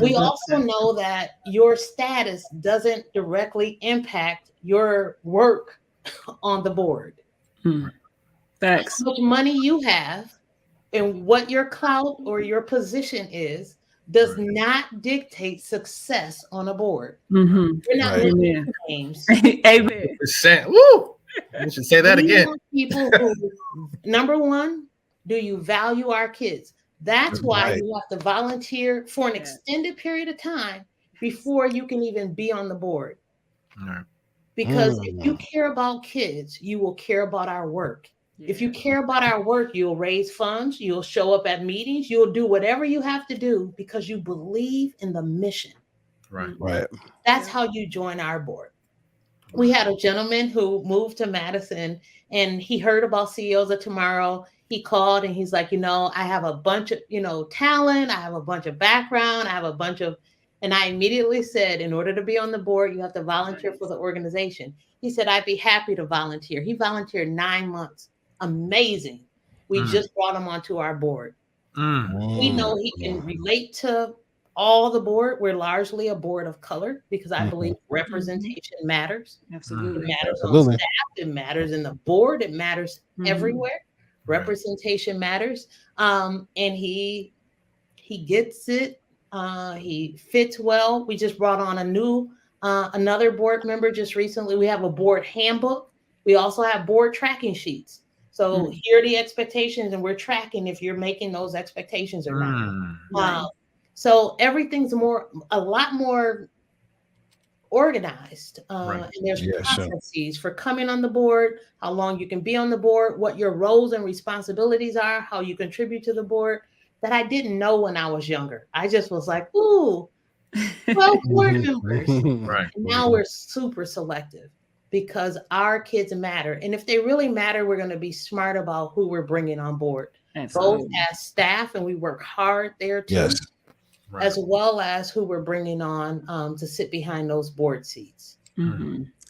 We also know that your status doesn't directly impact your work on the board. Thanks. How much money you have and what your clout or your position is does not dictate success on a board. We're not looking for names. Amen. Woo! You should say that again. People who, number one, do you value our kids? That's why you have to volunteer for an extended period of time before you can even be on the board. Because if you care about kids, you will care about our work. If you care about our work, you'll raise funds, you'll show up at meetings, you'll do whatever you have to do because you believe in the mission. Right. That's how you join our board. We had a gentleman who moved to Madison and he heard about CEOs of Tomorrow. He called and he's like, I have a bunch of, talent. I have a bunch of background. I have a bunch of, And I immediately said, in order to be on the board, you have to volunteer for the organization. He said, I'd be happy to volunteer. He volunteered 9 months. Amazing. We just brought him onto our board. We know he can relate to all the board. We're largely a board of color because I believe representation matters. Absolutely. It matters on Absolutely. staff. It matters in the board. It matters everywhere. Representation matters. And he gets it. He fits well. We just brought on another board member just recently. We have a board handbook. We also have board tracking sheets. So here are the expectations, and we're tracking if you're making those expectations or not. So everything's a lot more organized. And there's processes for coming on the board, how long you can be on the board, what your roles and responsibilities are, how you contribute to the board, that I didn't know when I was younger. I just was like, ooh, 12 board members. Right. And now we're super selective because our kids matter. And if they really matter, we're going to be smart about who we're bringing on board. Absolutely. Both as staff, and we work hard there too. Yes. As well as who we're bringing on to sit behind those board seats.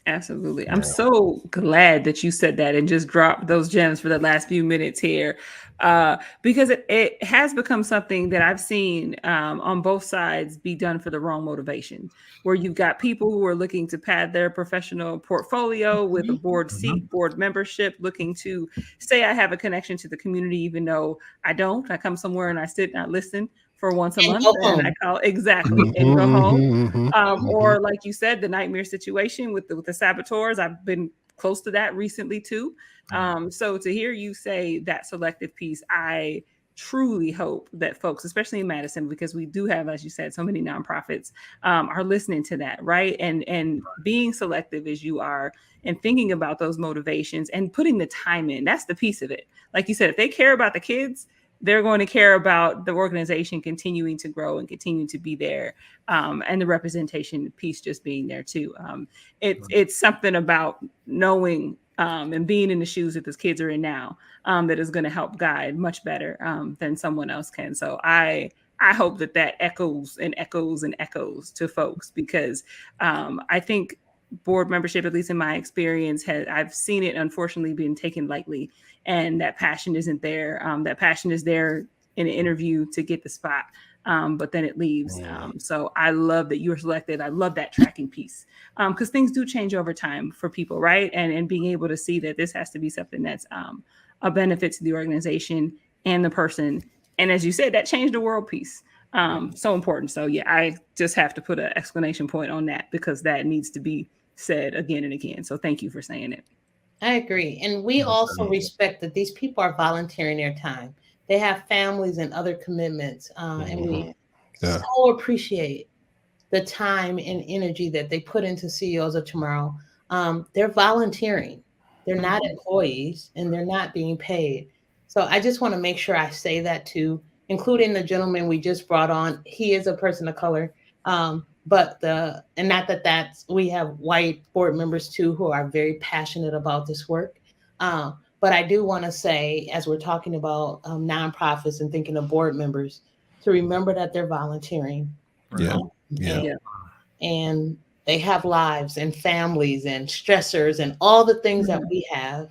Absolutely. I'm so glad that you said that and just dropped those gems for the last few minutes here, because it has become something that I've seen on both sides be done for the wrong motivation, where you've got people who are looking to pad their professional portfolio with a board seat, board membership, looking to say, I have a connection to the community, even though I don't. I come somewhere and I sit and I listen for once a month, and I call and go home. Or like you said, the nightmare situation with the saboteurs. I've been close to that recently too. So to hear you say that selective piece, I truly hope that folks, especially in Madison, because we do have, as you said, so many nonprofits, are listening to that, right? And being selective as you are, and thinking about those motivations and putting the time in. That's the piece of it. Like you said, if they care about the kids, they're going to care about the organization continuing to grow and continue to be there, and the representation piece just being there too. It's something about knowing and being in the shoes that those kids are in now, that is going to help guide much better than someone else can. So I hope that echoes and echoes and echoes to folks, because I think board membership, at least in my experience, I've seen it unfortunately being taken lightly, and that passion isn't there. That passion is there in an interview to get the spot, but then it leaves. So I love that you were selected. I love that tracking piece, because things do change over time for people, right? And being able to see that this has to be something that's a benefit to the organization and the person. And as you said, that changed the world piece. So important. So yeah, I just have to put an exclamation point on that, because that needs to be said again and again. So thank you for saying it. I agree. And we also respect that these people are volunteering their time. They have families and other commitments. And we so appreciate the time and energy that they put into CEOs of Tomorrow. They're volunteering. They're not employees, and they're not being paid. So I just want to make sure I say that too, including the gentleman we just brought on. He is a person of color. And not that we have white board members too who are very passionate about this work. But I do want to say, as we're talking about nonprofits and thinking of board members, to remember that they're volunteering. And they have lives and families and stressors and all the things that we have,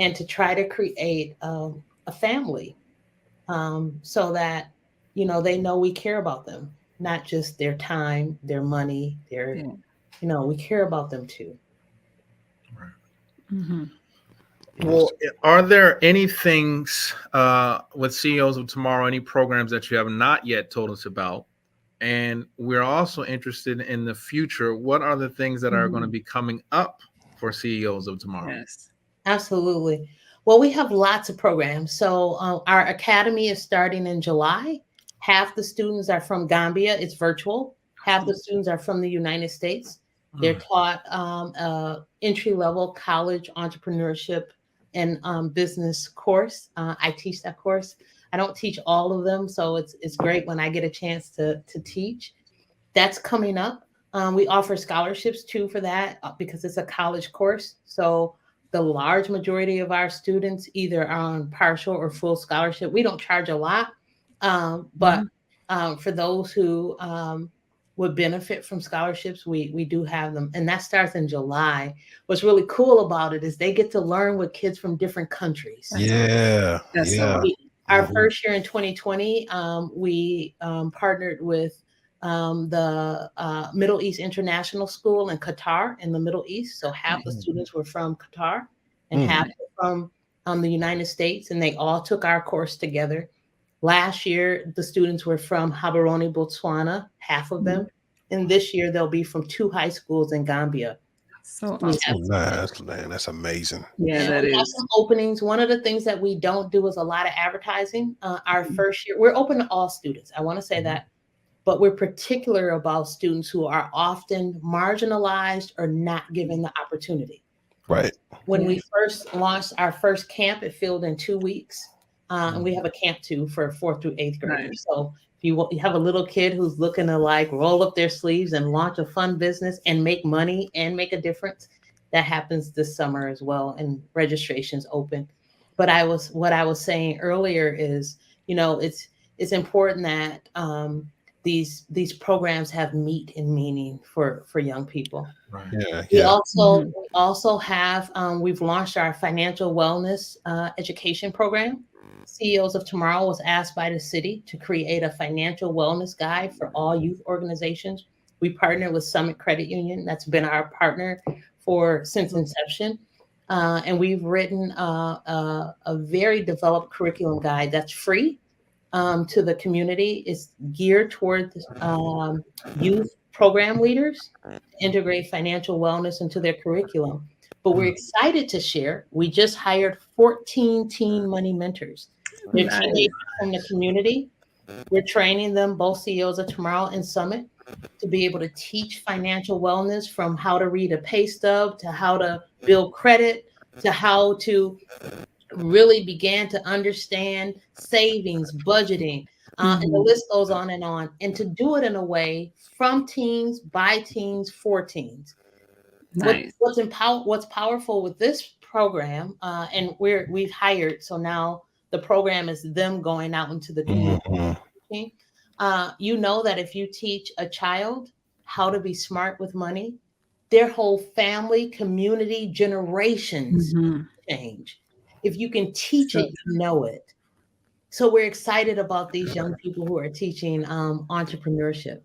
and to try to create a family, so that, they know we care about them. Not just their time, their money, we care about them too. Right. Well, are there any things with CEOs of Tomorrow, any programs that you have not yet told us about? And we're also interested in the future. What are the things that are going to be coming up for CEOs of Tomorrow? Yes, absolutely. Well, we have lots of programs. So our academy is starting in July. Half the students are from Gambia. It's virtual. Half the students are from the United States. They're taught entry-level college entrepreneurship and business course. I teach that course. I don't teach all of them, so it's great when I get a chance to teach. That's coming up. We offer scholarships too for that, because it's a college course. So the large majority of our students either are on partial or full scholarship. We don't charge a lot. But for those who would benefit from scholarships, we do have them. And that starts in July. What's really cool about it is they get to learn with kids from different countries. Yeah. That's so Yeah. Our first year in 2020, we partnered with the Middle East International School in Qatar in the Middle East. So half the students were from Qatar and half were from the United States, and they all took our course together. Last year, the students were from Gaborone, Botswana, half of them. And this year, they'll be from 2 high schools in Gambia. So We awesome. have Man, that's amazing. Yeah, and that we have is. some openings. One of the things that we don't do is a lot of advertising. Our first year, we're open to all students. I want to say that, but we're particular about students who are often marginalized or not given the opportunity. Right. When we first launched our first camp, it filled in 2 weeks. And we have a camp too for 4th through 8th graders. Nice. So if you have a little kid who's looking to like roll up their sleeves and launch a fun business and make money and make a difference, that happens this summer as well. And registration's open. But what I was saying earlier is, it's important that these programs have meat and meaning for young people. Right. Yeah. We Yeah. also have we've launched our financial wellness education program. CEOs of Tomorrow was asked by the city to create a financial wellness guide for all youth organizations. We partnered with Summit Credit Union. That's been our partner since inception. And we've written a very developed curriculum guide that's free to the community. It's geared towards youth program leaders to integrate financial wellness into their curriculum. But we're excited to share, we just hired 14 teen money mentors. They're teenagers from the community. We're training them, both CEOs of Tomorrow and Summit, to be able to teach financial wellness, from how to read a pay stub to how to build credit to how to really begin to understand savings, budgeting, and the list goes on, and to do it in a way from teens, by teens, for teens. Nice. What's powerful with this program, and we've hired, so now the program is them going out into the community. That if you teach a child how to be smart with money, their whole family, community, generations change. If you can teach it, you know it. So we're excited about these young people who are teaching entrepreneurship.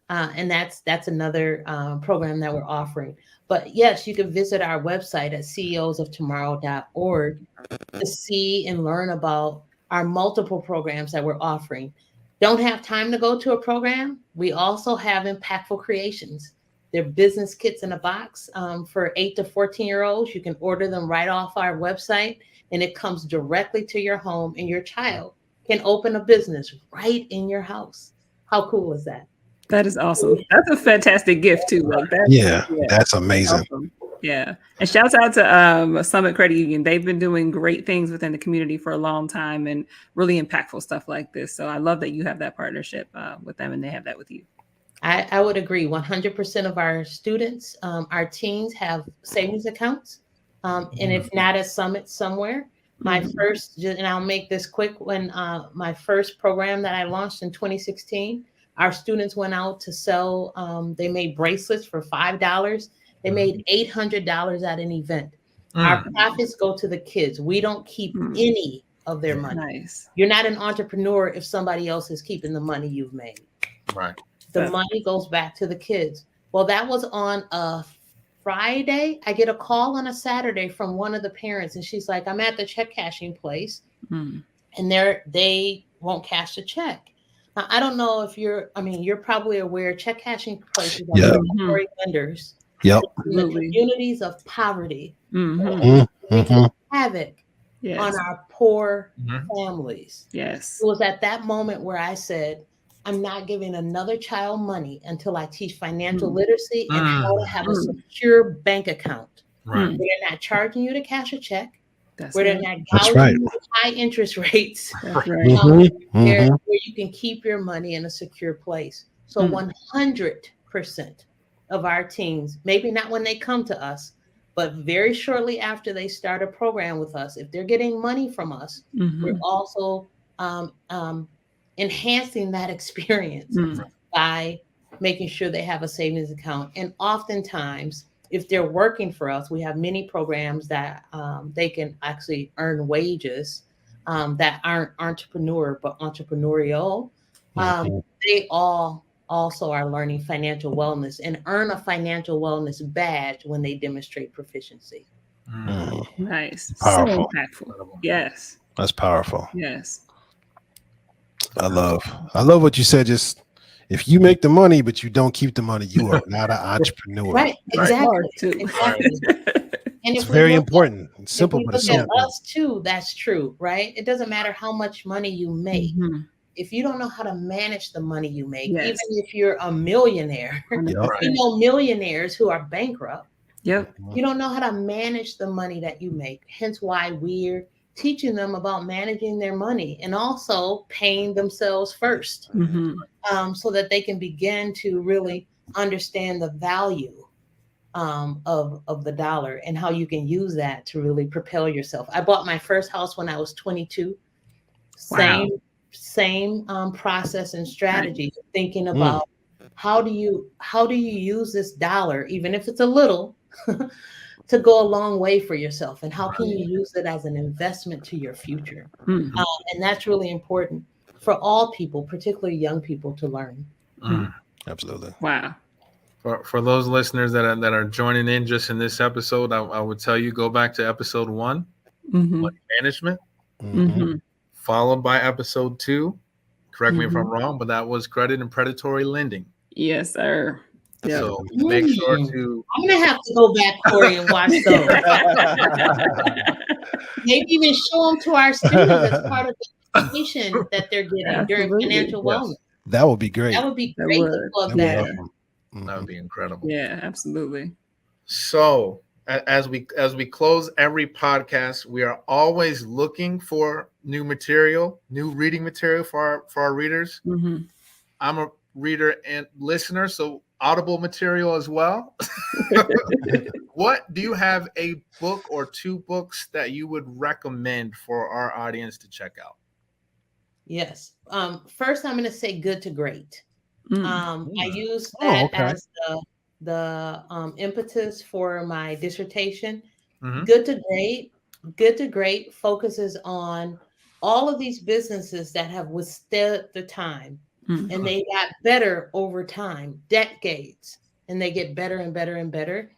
And that's another program that we're offering. But yes, you can visit our website at ceosoftomorrow.org to see and learn about our multiple programs that we're offering. Don't have time to go to a program? We also have impactful creations. They're business kits in a box for 8 to 14-year-olds. You can order them right off our website, and it comes directly to your home, and your child can open a business right in your house. How cool is that? That is awesome. That's a fantastic gift too. Like that. Yeah. That's amazing. Awesome. Yeah. And shouts out to Summit Credit Union. They've been doing great things within the community for a long time and really impactful stuff like this. So I love that you have that partnership with them and they have that with you. I would agree. 100% of our students, our teens have savings accounts. And if not at Summit somewhere, my first, and I'll make this quick, when my first program that I launched in 2016, our students went out to sell, they made bracelets for $5. They made $800 at an event. Our profits go to the kids. We don't keep any of their money. Nice. You're not an entrepreneur if somebody else is keeping the money you've made. Right. The money goes back to the kids. Well, that was on a Friday. I get a call on a Saturday from one of the parents, and she's like, I'm at the check cashing place, and they won't cash the check. Now, I don't know if you're probably aware, check cashing places are predatory lenders. Yep. In the communities of poverty, havoc on our poor families. Yes. It was at that moment where I said, I'm not giving another child money until I teach financial literacy and how to have a secure bank account. Right. Where they're not charging you to cash a check. That's where right. they're not gouging you with high interest rates. That's right. Where you can keep your money in a secure place. So 100% of our teens, maybe not when they come to us, but very shortly after they start a program with us, if they're getting money from us, we're also enhancing that experience by making sure they have a savings account. And oftentimes, if they're working for us, we have many programs that they can actually earn wages that aren't entrepreneur, but entrepreneurial. They all also are learning financial wellness and earn a financial wellness badge when they demonstrate proficiency. Nice. Powerful. So impactful. Yes. That's powerful. Yes. I love what you said. Just if you make the money, but you don't keep the money, you are not an entrepreneur. Right. Exactly. Exactly. And It's if we very look important. It's simple, if we but it's look so at important. us too, that's true, right? It doesn't matter how much money you make. Mhm. If you don't know how to manage the money you make, Yes. even if you're a millionaire, 100%. you know millionaires who are bankrupt. Yep. You don't know how to manage the money that you make. Hence why we're teaching them about managing their money and also paying themselves first, so that they can begin to really understand the value of the dollar and how you can use that to really propel yourself. I bought my first house when I was 22. Wow. Same process and strategy, thinking about how do you use this dollar, even if it's a little, to go a long way for yourself, and how can you use it as an investment to your future? And that's really important for all people, particularly young people, to learn. Absolutely. Wow. For those listeners that are joining in just in this episode, I would tell you go back to episode 1, money management, followed by episode 2. Correct me if I'm wrong, but that was credit and predatory lending. Yes, sir. Yep. So make sure to. I'm gonna have to go back, Corey, and watch those. Maybe even show them to our students as part of the education that they're getting during financial wellness. That would be great. That would be great to plug that in. That would be incredible. Yeah, absolutely. So as we close every podcast, we are always looking for new material, new reading material for our readers. I'm a reader and listener, so Audible material as well. What do you have a book or 2 books that you would recommend for our audience to check out? Yes. First, I'm going to say Good to Great. I use that as the impetus for my dissertation. Good to Great focuses on all of these businesses that have withstood the time, and they got better over time, decades, and they get better and better and better.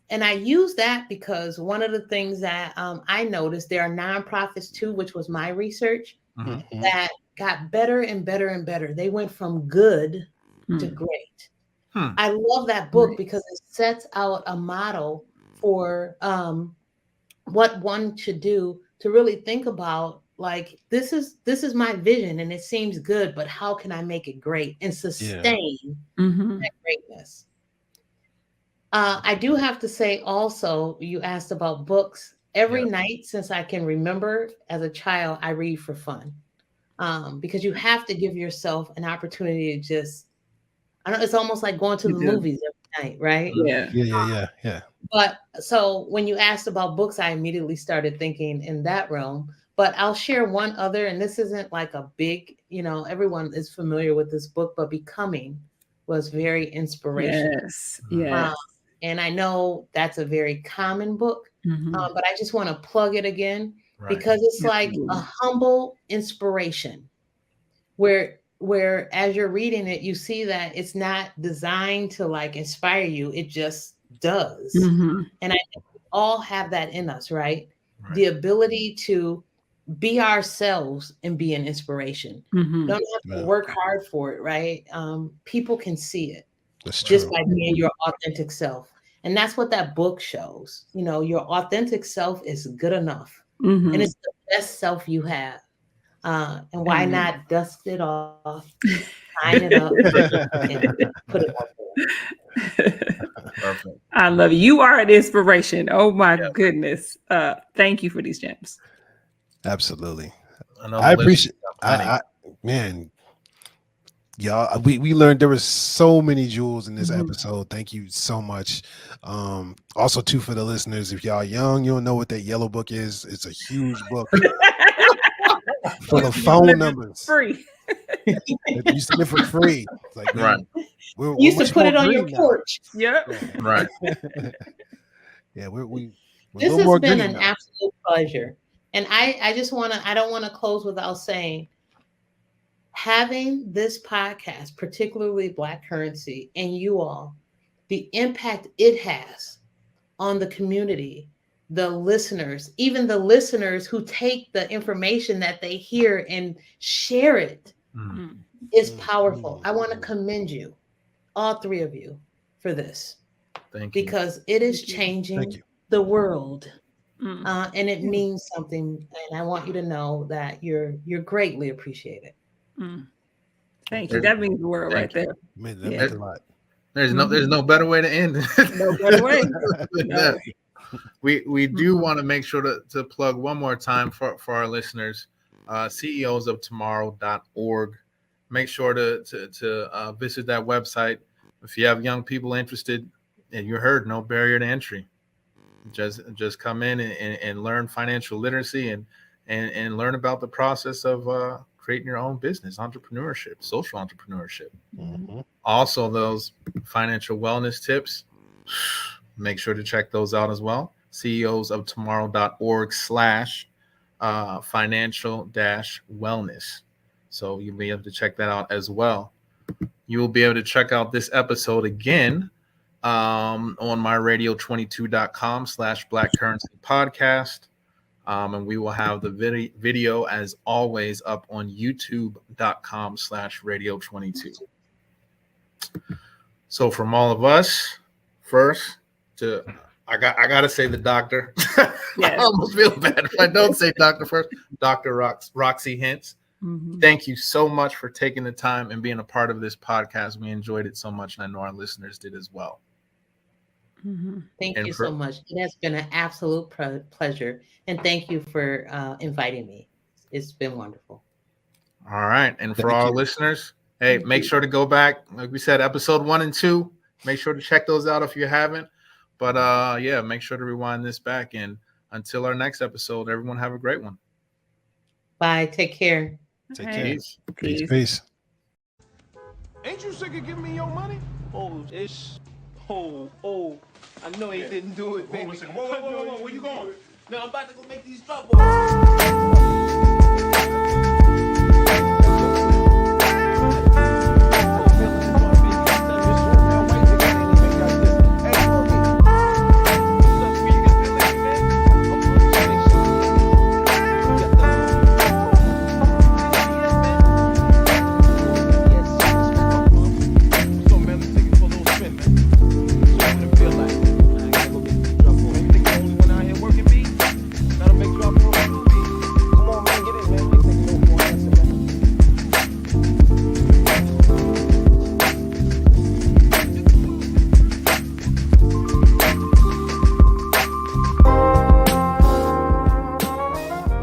And I use that because one of the things that I noticed, there are nonprofits too, which was my research, that got better and better and better. They went from good to great. I love that book because it sets out a model for what one should do to really think about, like, this is my vision and it seems good, but how can I make it great and sustain that greatness? I do have to say also, you asked about books. Every night since I can remember as a child, I read for fun. Because you have to give yourself an opportunity to just, I know it's almost like going to the movies every night, right? Yeah. But so when you asked about books, I immediately started thinking in that realm. But I'll share one other, and this isn't like a big, everyone is familiar with this book, but Becoming was very inspirational. Yes. And I know that's a very common book, but I just want to plug it again because it's like a humble inspiration where as you're reading it, you see that it's not designed to like inspire you. It just does. And I think we all have that in us, right? The ability to be ourselves and be an inspiration. Don't have to work hard for it, right? People can see it. That's just true. by being your authentic self. And that's what that book shows. Your authentic self is good enough. And it's the best self you have. And why not dust it off, sign it up, and put it up there. Perfect. I love you. You are an inspiration. Oh my goodness. Thank you for these gems. Absolutely. I appreciate man. Y'all, we learned there was so many jewels in this episode. Thank you so much. Also, too, for the listeners, if y'all young, you don't know what that yellow book is. It's a huge book full of phone numbers. Free. You see it for free. It's like, man, we're You used to much put more it on your green now. porch. Yep. Right. Yeah, we're a This little has more been green an now. absolute pleasure. And I just want to, I don't want to close without saying, having this podcast, particularly Black Currency, and you all, the impact it has on the community, the listeners, even the listeners who take the information that they hear and share it, is powerful. I want to commend you, all three of you, for this, Thank you. because it is Thank you. changing Thank you. the world. Mm. And it means something, and I want you to know that you're greatly appreciated. Mm. Thank you. That means the world right there. Man, Yeah. that meant a lot. There's no better way to end it. No better way. than No. that. We do want to make sure to plug one more time for our listeners, CEOsoftomorrow.org. Make sure to visit that website. If you have young people interested, and you heard, no barrier to entry. Just come in and learn financial literacy and learn about the process of creating your own business, entrepreneurship, social entrepreneurship. Mhm. Also, those financial wellness tips, make sure to check those out as well. CEOsoftomorrow.org/financial-wellness. So you'll be able to check that out as well. You will be able to check out this episode again on myradio22.com/Black Currency Podcast. And we will have the video as always up on youtube.com/radio22. So from all of us, first to I gotta say the doctor. Yes. I almost feel bad if I don't say doctor first. Dr. Roxie Hentz. Mhm. Thank you so much for taking the time and being a part of this podcast. We enjoyed it so much, and I know our listeners did as well. Mhm. Thank And you for- so much. It has been an absolute pleasure. And thank you for inviting me. It's been wonderful. All right. And for Thank our you. listeners, hey, make sure to go back. Like we said, episode 1 and 2. Make sure to check those out if you haven't. But yeah, make sure to rewind this back. And until our next episode, everyone have a great one. Bye. Take care. Take Hey. care. Peace. Peace. Peace. Peace. Ain't you sick of giving me your money? Oh, it's. Oh, I know he didn't do it, baby. Whoa, where you going? No, I'm about to go make these drop balls.